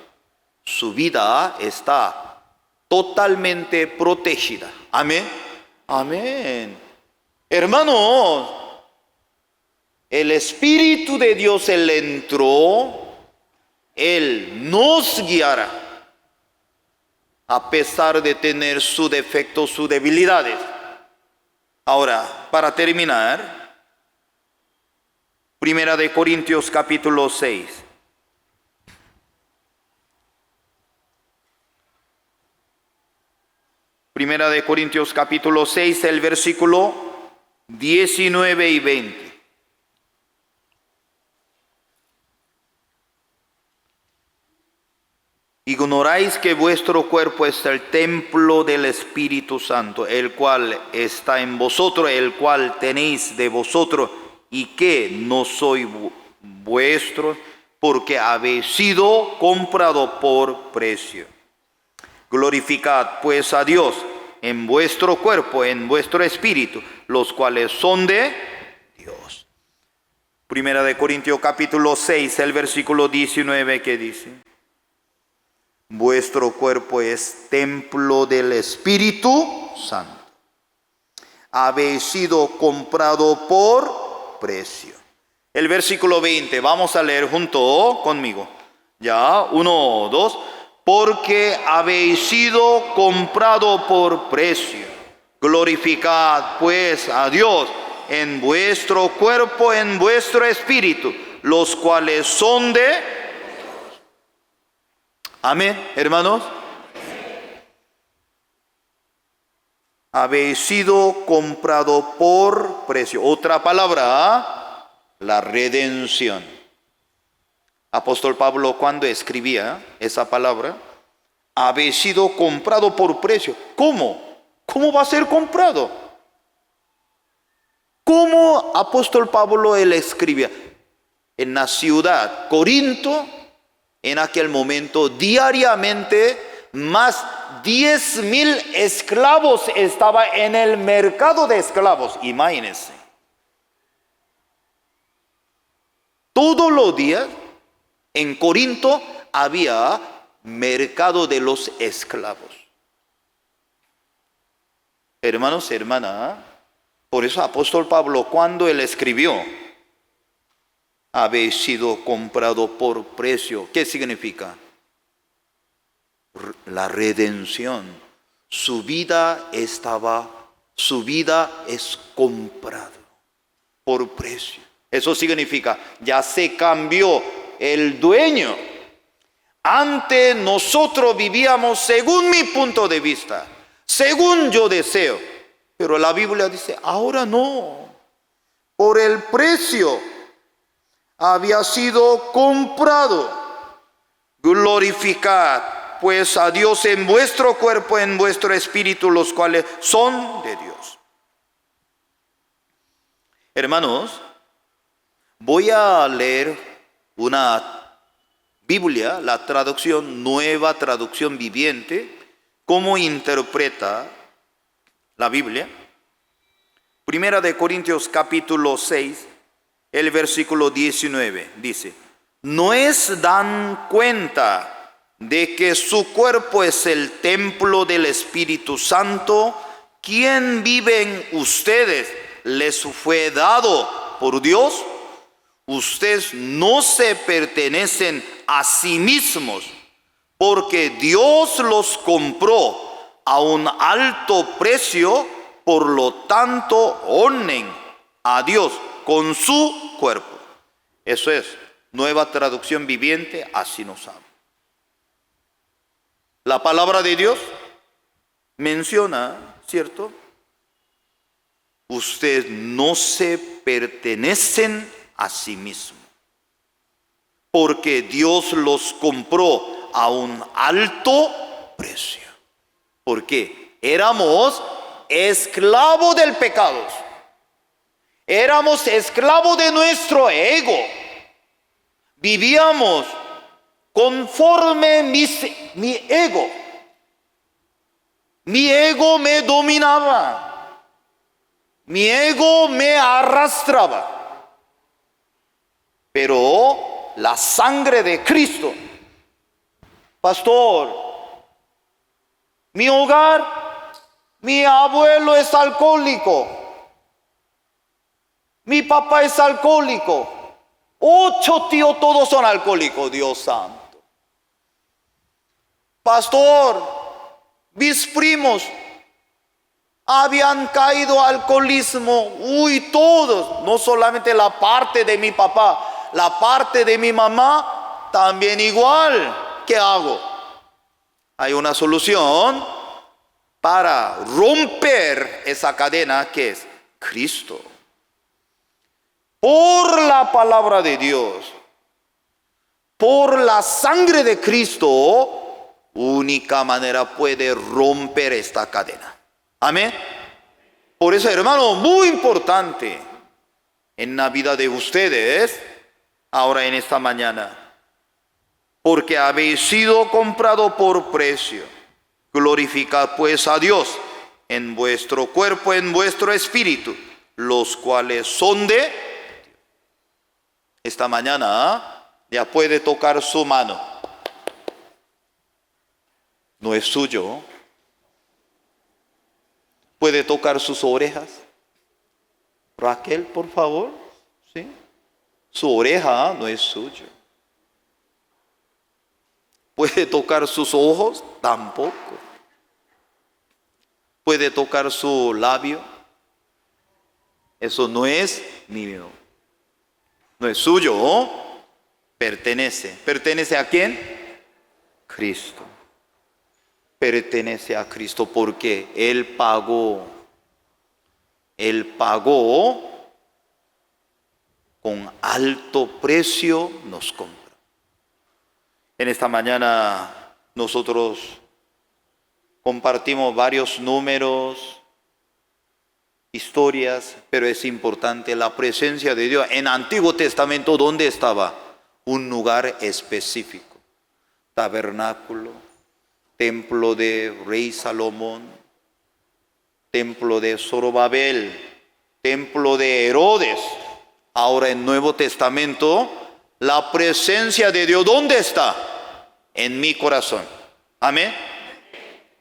su vida está totalmente protegida. Amén. Amén. Hermanos, el Espíritu de Dios, Él entró, Él nos guiará, a pesar de tener sus defectos, sus debilidades. Ahora, para terminar, 1 Corintios capítulo 6. Primera de Corintios capítulo 6, el versículo 19 y 20. Ignoráis que vuestro cuerpo es el templo del Espíritu Santo, el cual está en vosotros, el cual tenéis de vosotros, y que no soy vuestro, porque habéis sido comprado por precio. Glorificad pues a Dios en vuestro cuerpo, en vuestro espíritu, los cuales son de Dios. Primera de Corintios capítulo 6, el versículo 19, que dice: vuestro cuerpo es templo del Espíritu Santo. Habéis sido comprado por precio. El versículo 20, vamos a leer junto conmigo. Ya, 1, 2. Porque habéis sido comprado por precio. Glorificad pues a Dios en vuestro cuerpo, en vuestro espíritu, los cuales son de Dios. Amén, hermanos. habéis sido comprado por precio. Otra palabra, la redención. Apóstol Pablo, cuando escribía esa palabra, habéis sido comprado por precio. ¿Cómo? ¿Cómo va a ser comprado? ¿Cómo apóstol Pablo él escribía? En la ciudad Corinto, en aquel momento, diariamente, más 10,000 esclavos estaban en el mercado de esclavos. Imagínense. Todos los días en Corinto había mercado de los esclavos. Hermanos y hermanas, por eso apóstol Pablo, cuando él escribió, habéis sido comprado por precio. ¿Qué significa? La redención. Su vida es comprado por precio. Eso significa, ya se cambió el dueño. Antes nosotros vivíamos según mi punto de vista, según yo deseo. Pero la Biblia dice, ahora no. Por el precio había sido comprado. Glorificad pues a Dios en vuestro cuerpo, en vuestro espíritu, los cuales son de Dios. Hermanos, voy a leer una Biblia, la traducción, nueva traducción viviente, cómo interpreta la Biblia. Primera de Corintios capítulo 6, el versículo 19, dice: ¿no es dan cuenta de que su cuerpo es el templo del Espíritu Santo, quien vive en ustedes, les fue dado por Dios? Ustedes no se pertenecen a sí mismos, porque Dios los compró a un alto precio. Por lo tanto, honren a Dios con su cuerpo. Eso es, nueva traducción viviente, así nos habla. La palabra de Dios menciona, ¿cierto? Ustedes no se pertenecen a sí mismos, porque Dios los compró a un alto precio. ¿Por qué? Éramos esclavos del pecado. Éramos esclavos de nuestro ego. Vivíamos conforme mi ego. Mi ego me dominaba. Mi ego me arrastraba. Pero la sangre de Cristo, pastor, mi hogar, mi abuelo es alcohólico, mi papá es alcohólico, 8 tíos todos son alcohólicos, Dios santo. Pastor, mis primos habían caído al alcoholismo, todos, no solamente la parte de mi papá, la parte de mi mamá también igual. ¿Qué hago? Hay una solución para romper esa cadena, que es Cristo. Por la palabra de Dios, por la sangre de Cristo, única manera puede romper esta cadena. Amén. Por eso, hermano, muy importante en la vida de ustedes, ahora en esta mañana, porque habéis sido comprado por precio. Glorificad pues a Dios en vuestro cuerpo, en vuestro espíritu, los cuales son de Dios. Esta mañana ya puede tocar su mano. No es suyo. Puede tocar sus orejas. Raquel, por favor. ¿Sí? Su oreja no es suyo. Puede tocar sus ojos, tampoco. Puede tocar su labio. Eso no es mío. No es suyo. Pertenece. ¿Pertenece a quién? Cristo. pertenece a Cristo porque Él pagó con alto precio, nos compró. En esta mañana nosotros compartimos varios números, historias, pero es importante la presencia de Dios. En Antiguo Testamento, ¿dónde estaba? Un lugar específico. Tabernáculo, templo de rey Salomón, templo de Zorobabel, templo de Herodes. Ahora en Nuevo Testamento, la presencia de Dios, ¿dónde está? En mi corazón. Amén.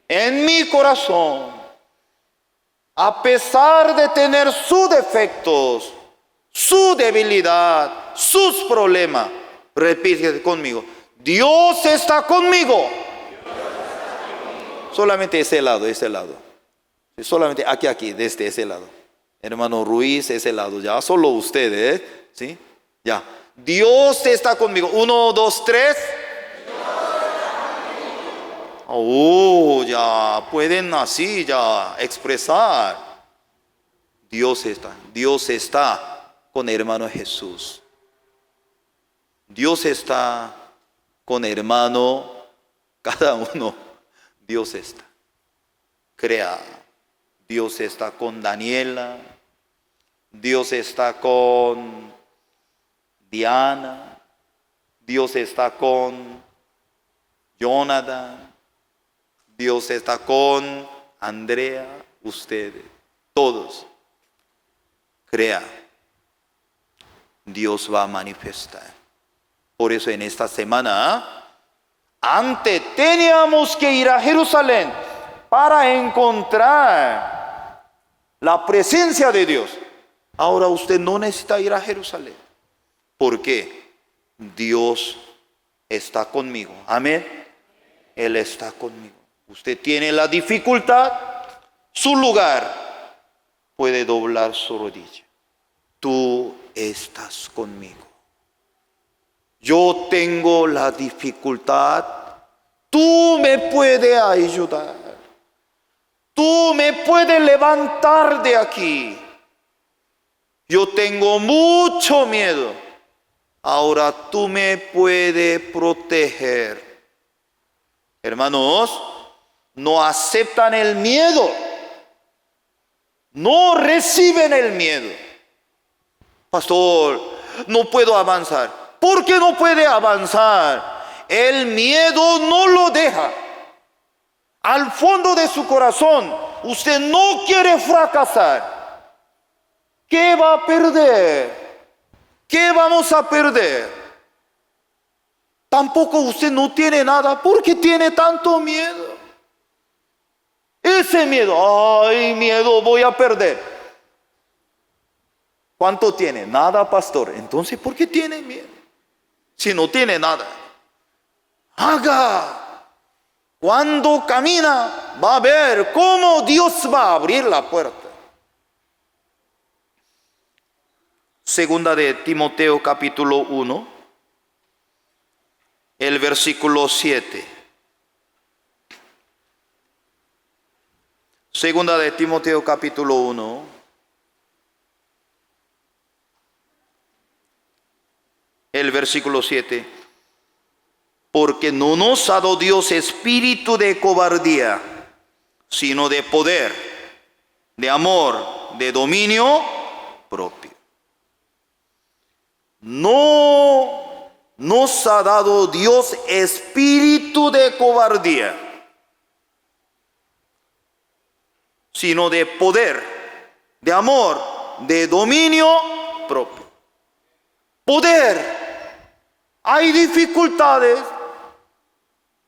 En mi corazón. A pesar de tener sus defectos, su debilidad, sus problemas, repite conmigo: Dios está conmigo. Solamente ese lado. Solamente aquí, desde ese lado. Hermano Ruiz, ese lado, ya, solo ustedes, ¿sí? Ya. Dios está conmigo. 1, 2, 3. Oh, ya pueden así ya expresar. Dios está con hermano Jesús. Dios está con hermano, cada uno. Dios está. Crea. Dios está con Daniela. Dios está con Diana. Dios está con Jonathan. Dios está con Andrea, ustedes, todos. Crea. Dios va a manifestar. Por eso en esta semana, antes teníamos que ir a Jerusalén para encontrar la presencia de Dios. Ahora usted no necesita ir a Jerusalén. ¿Por qué? Dios está conmigo. Amén. Él está conmigo. Usted tiene la dificultad, su lugar, puede doblar su rodilla. Tú estás conmigo. Yo tengo la dificultad, tú me puedes ayudar. Tú me puedes levantar de aquí. Yo tengo mucho miedo. Ahora tú me puedes proteger. Hermanos, no aceptan el miedo. No reciben el miedo. Pastor, no puedo avanzar. ¿Por qué no puede avanzar? El miedo no lo deja. Al fondo de su corazón, usted no quiere fracasar. ¿Qué va a perder? ¿Qué vamos a perder? Tampoco usted no tiene nada. ¿Por qué tiene tanto miedo? Ese miedo, ay, miedo, voy a perder. ¿Cuánto tiene? Nada, pastor. Entonces, ¿por qué tiene miedo? Si no tiene nada, haga. Cuando camina, va a ver cómo Dios va a abrir la puerta. Segunda de Timoteo capítulo 1, el versículo 7. Segunda de Timoteo capítulo 1, el versículo 7. Porque no nos ha dado Dios espíritu de cobardía, sino de poder, de amor, de dominio propio. No nos ha dado Dios espíritu de cobardía, sino de poder, de amor, de dominio propio. Poder. Hay dificultades.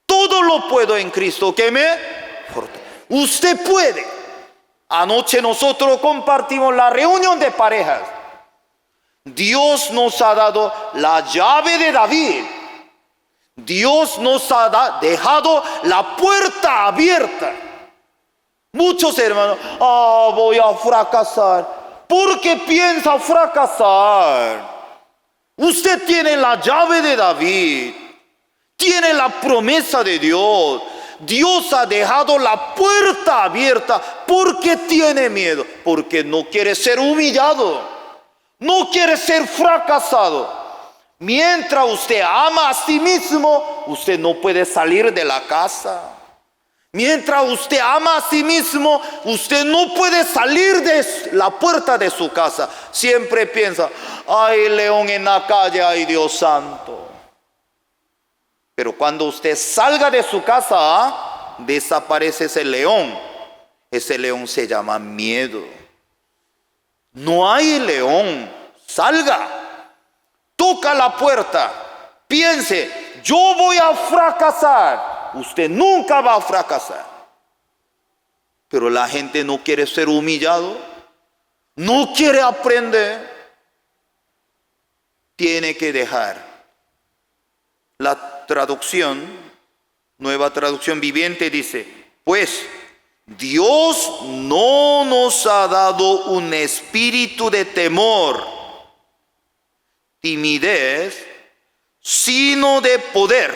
Todo lo puedo en Cristo que me fortalece. Usted puede. Anoche nosotros compartimos la reunión de parejas. Dios nos ha dado la llave de David. Dios nos ha dejado la puerta abierta. Muchos hermanos, voy a fracasar. ¿Por qué piensa fracasar? Usted tiene la llave de David. Tiene la promesa de Dios. Dios ha dejado la puerta abierta porque tiene miedo, porque no quiere ser humillado, no quiere ser fracasado. Mientras usted ama a sí mismo, usted no puede salir de la casa. Mientras usted ama a sí mismo, usted no puede salir de la puerta de su casa. Siempre piensa, ay, león en la calle, ay, Dios santo. Pero cuando usted salga de su casa, desaparece ese león. Ese león se llama miedo. No hay león. Salga. Toca la puerta. Piense, yo voy a fracasar. Usted nunca va a fracasar. Pero la gente no quiere ser humillado, no quiere aprender. Tiene que dejar. La traducción, Nueva Traducción Viviente dice, pues Dios no nos ha dado un espíritu de temor, timidez, sino de poder,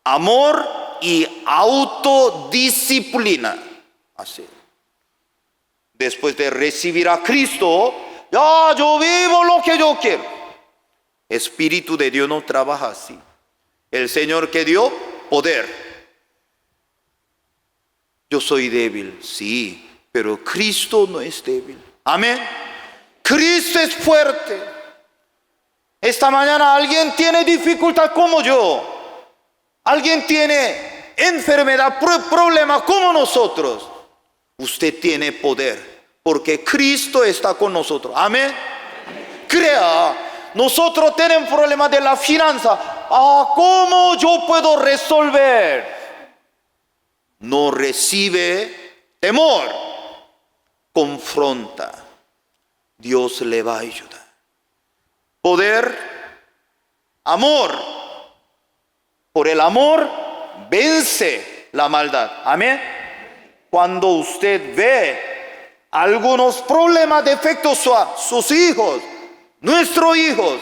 amor y autodisciplina. Así. Después de recibir a Cristo, ya yo vivo lo que yo quiero. Espíritu de Dios no trabaja así. El Señor que dio poder. Yo soy débil, sí, pero Cristo no es débil. Amén. Cristo es fuerte. Esta mañana alguien tiene dificultad como yo. Alguien tiene enfermedad, problema como nosotros. Usted tiene poder, porque Cristo está con nosotros. Amén. Crea, nosotros tenemos problemas de la finanza. ¿Cómo yo puedo resolver? No recibe temor, confronta. Dios le va a ayudar. Poder, amor. Por el amor vence la maldad. Amén. Cuando usted ve algunos problemas, defectos a sus hijos, nuestros hijos,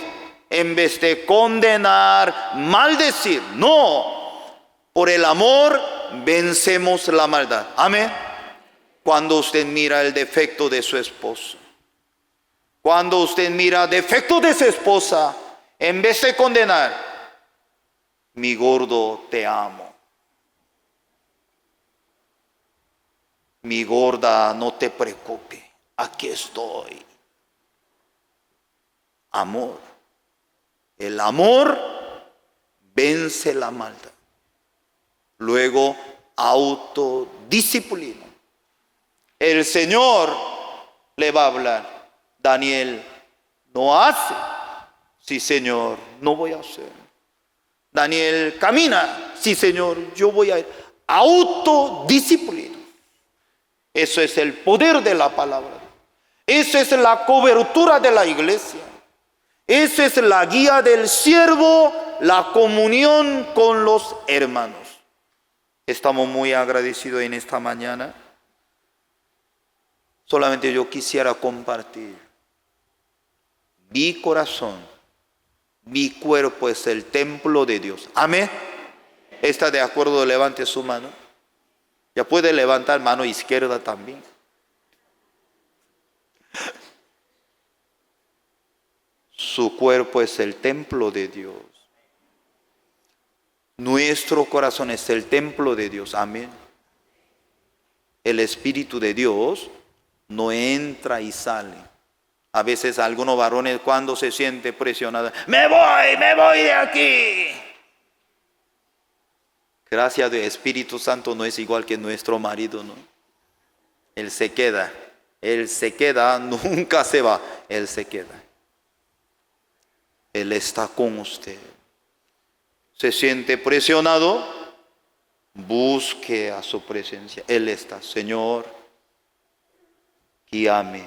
en vez de condenar, maldecir, no, por el amor vencemos la maldad. Amén. Cuando usted mira el defecto de su esposo, cuando usted mira el defecto de su esposa, en vez de condenar, mi gordo, te amo. Mi gorda, no te preocupes, aquí estoy. Amor. El amor vence la maldad. Luego, autodisciplina. El Señor le va a hablar. Daniel, no hace. Sí, Señor, no voy a hacer. Daniel, camina. Sí, Señor, yo voy a ir. Autodisciplina. Eso es el poder de la palabra. Eso es la cobertura de la iglesia. Esa es la guía del siervo, la comunión con los hermanos. Estamos muy agradecidos en esta mañana. Solamente yo quisiera compartir. Mi corazón, mi cuerpo es el templo de Dios. Amén. ¿Está de acuerdo? Levante su mano. Ya puede levantar mano izquierda también. Su cuerpo es el templo de Dios. Nuestro corazón es el templo de Dios. Amén. El Espíritu de Dios no entra y sale. A veces algunos varones cuando se siente presionados, me voy de aquí. Gracias del Espíritu Santo no es igual que nuestro marido, ¿no? Él se queda, nunca se va, Él se queda. Él está con usted. Se siente presionado, busque a su presencia. Él está, Señor, guíame.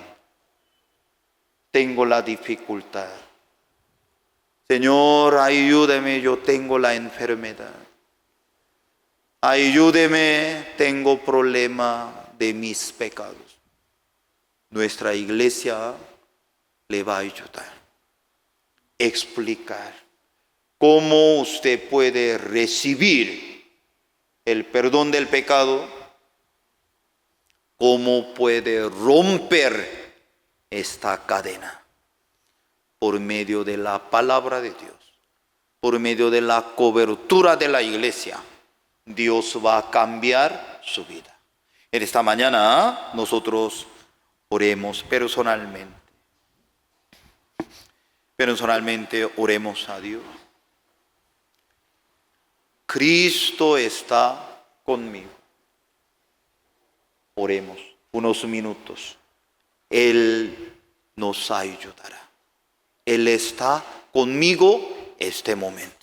Tengo la dificultad. Señor, ayúdeme, yo tengo la enfermedad. Ayúdeme, tengo problema de mis pecados. Nuestra iglesia le va a ayudar. Explicar cómo usted puede recibir el perdón del pecado, ¿cómo puede romper esta cadena? Por medio de la palabra de Dios, por medio de la cobertura de la iglesia, Dios va a cambiar su vida. En esta mañana nosotros oremos personalmente. Personalmente oremos a Dios. Cristo está conmigo. Oremos unos minutos. Él nos ayudará. Él está conmigo este momento.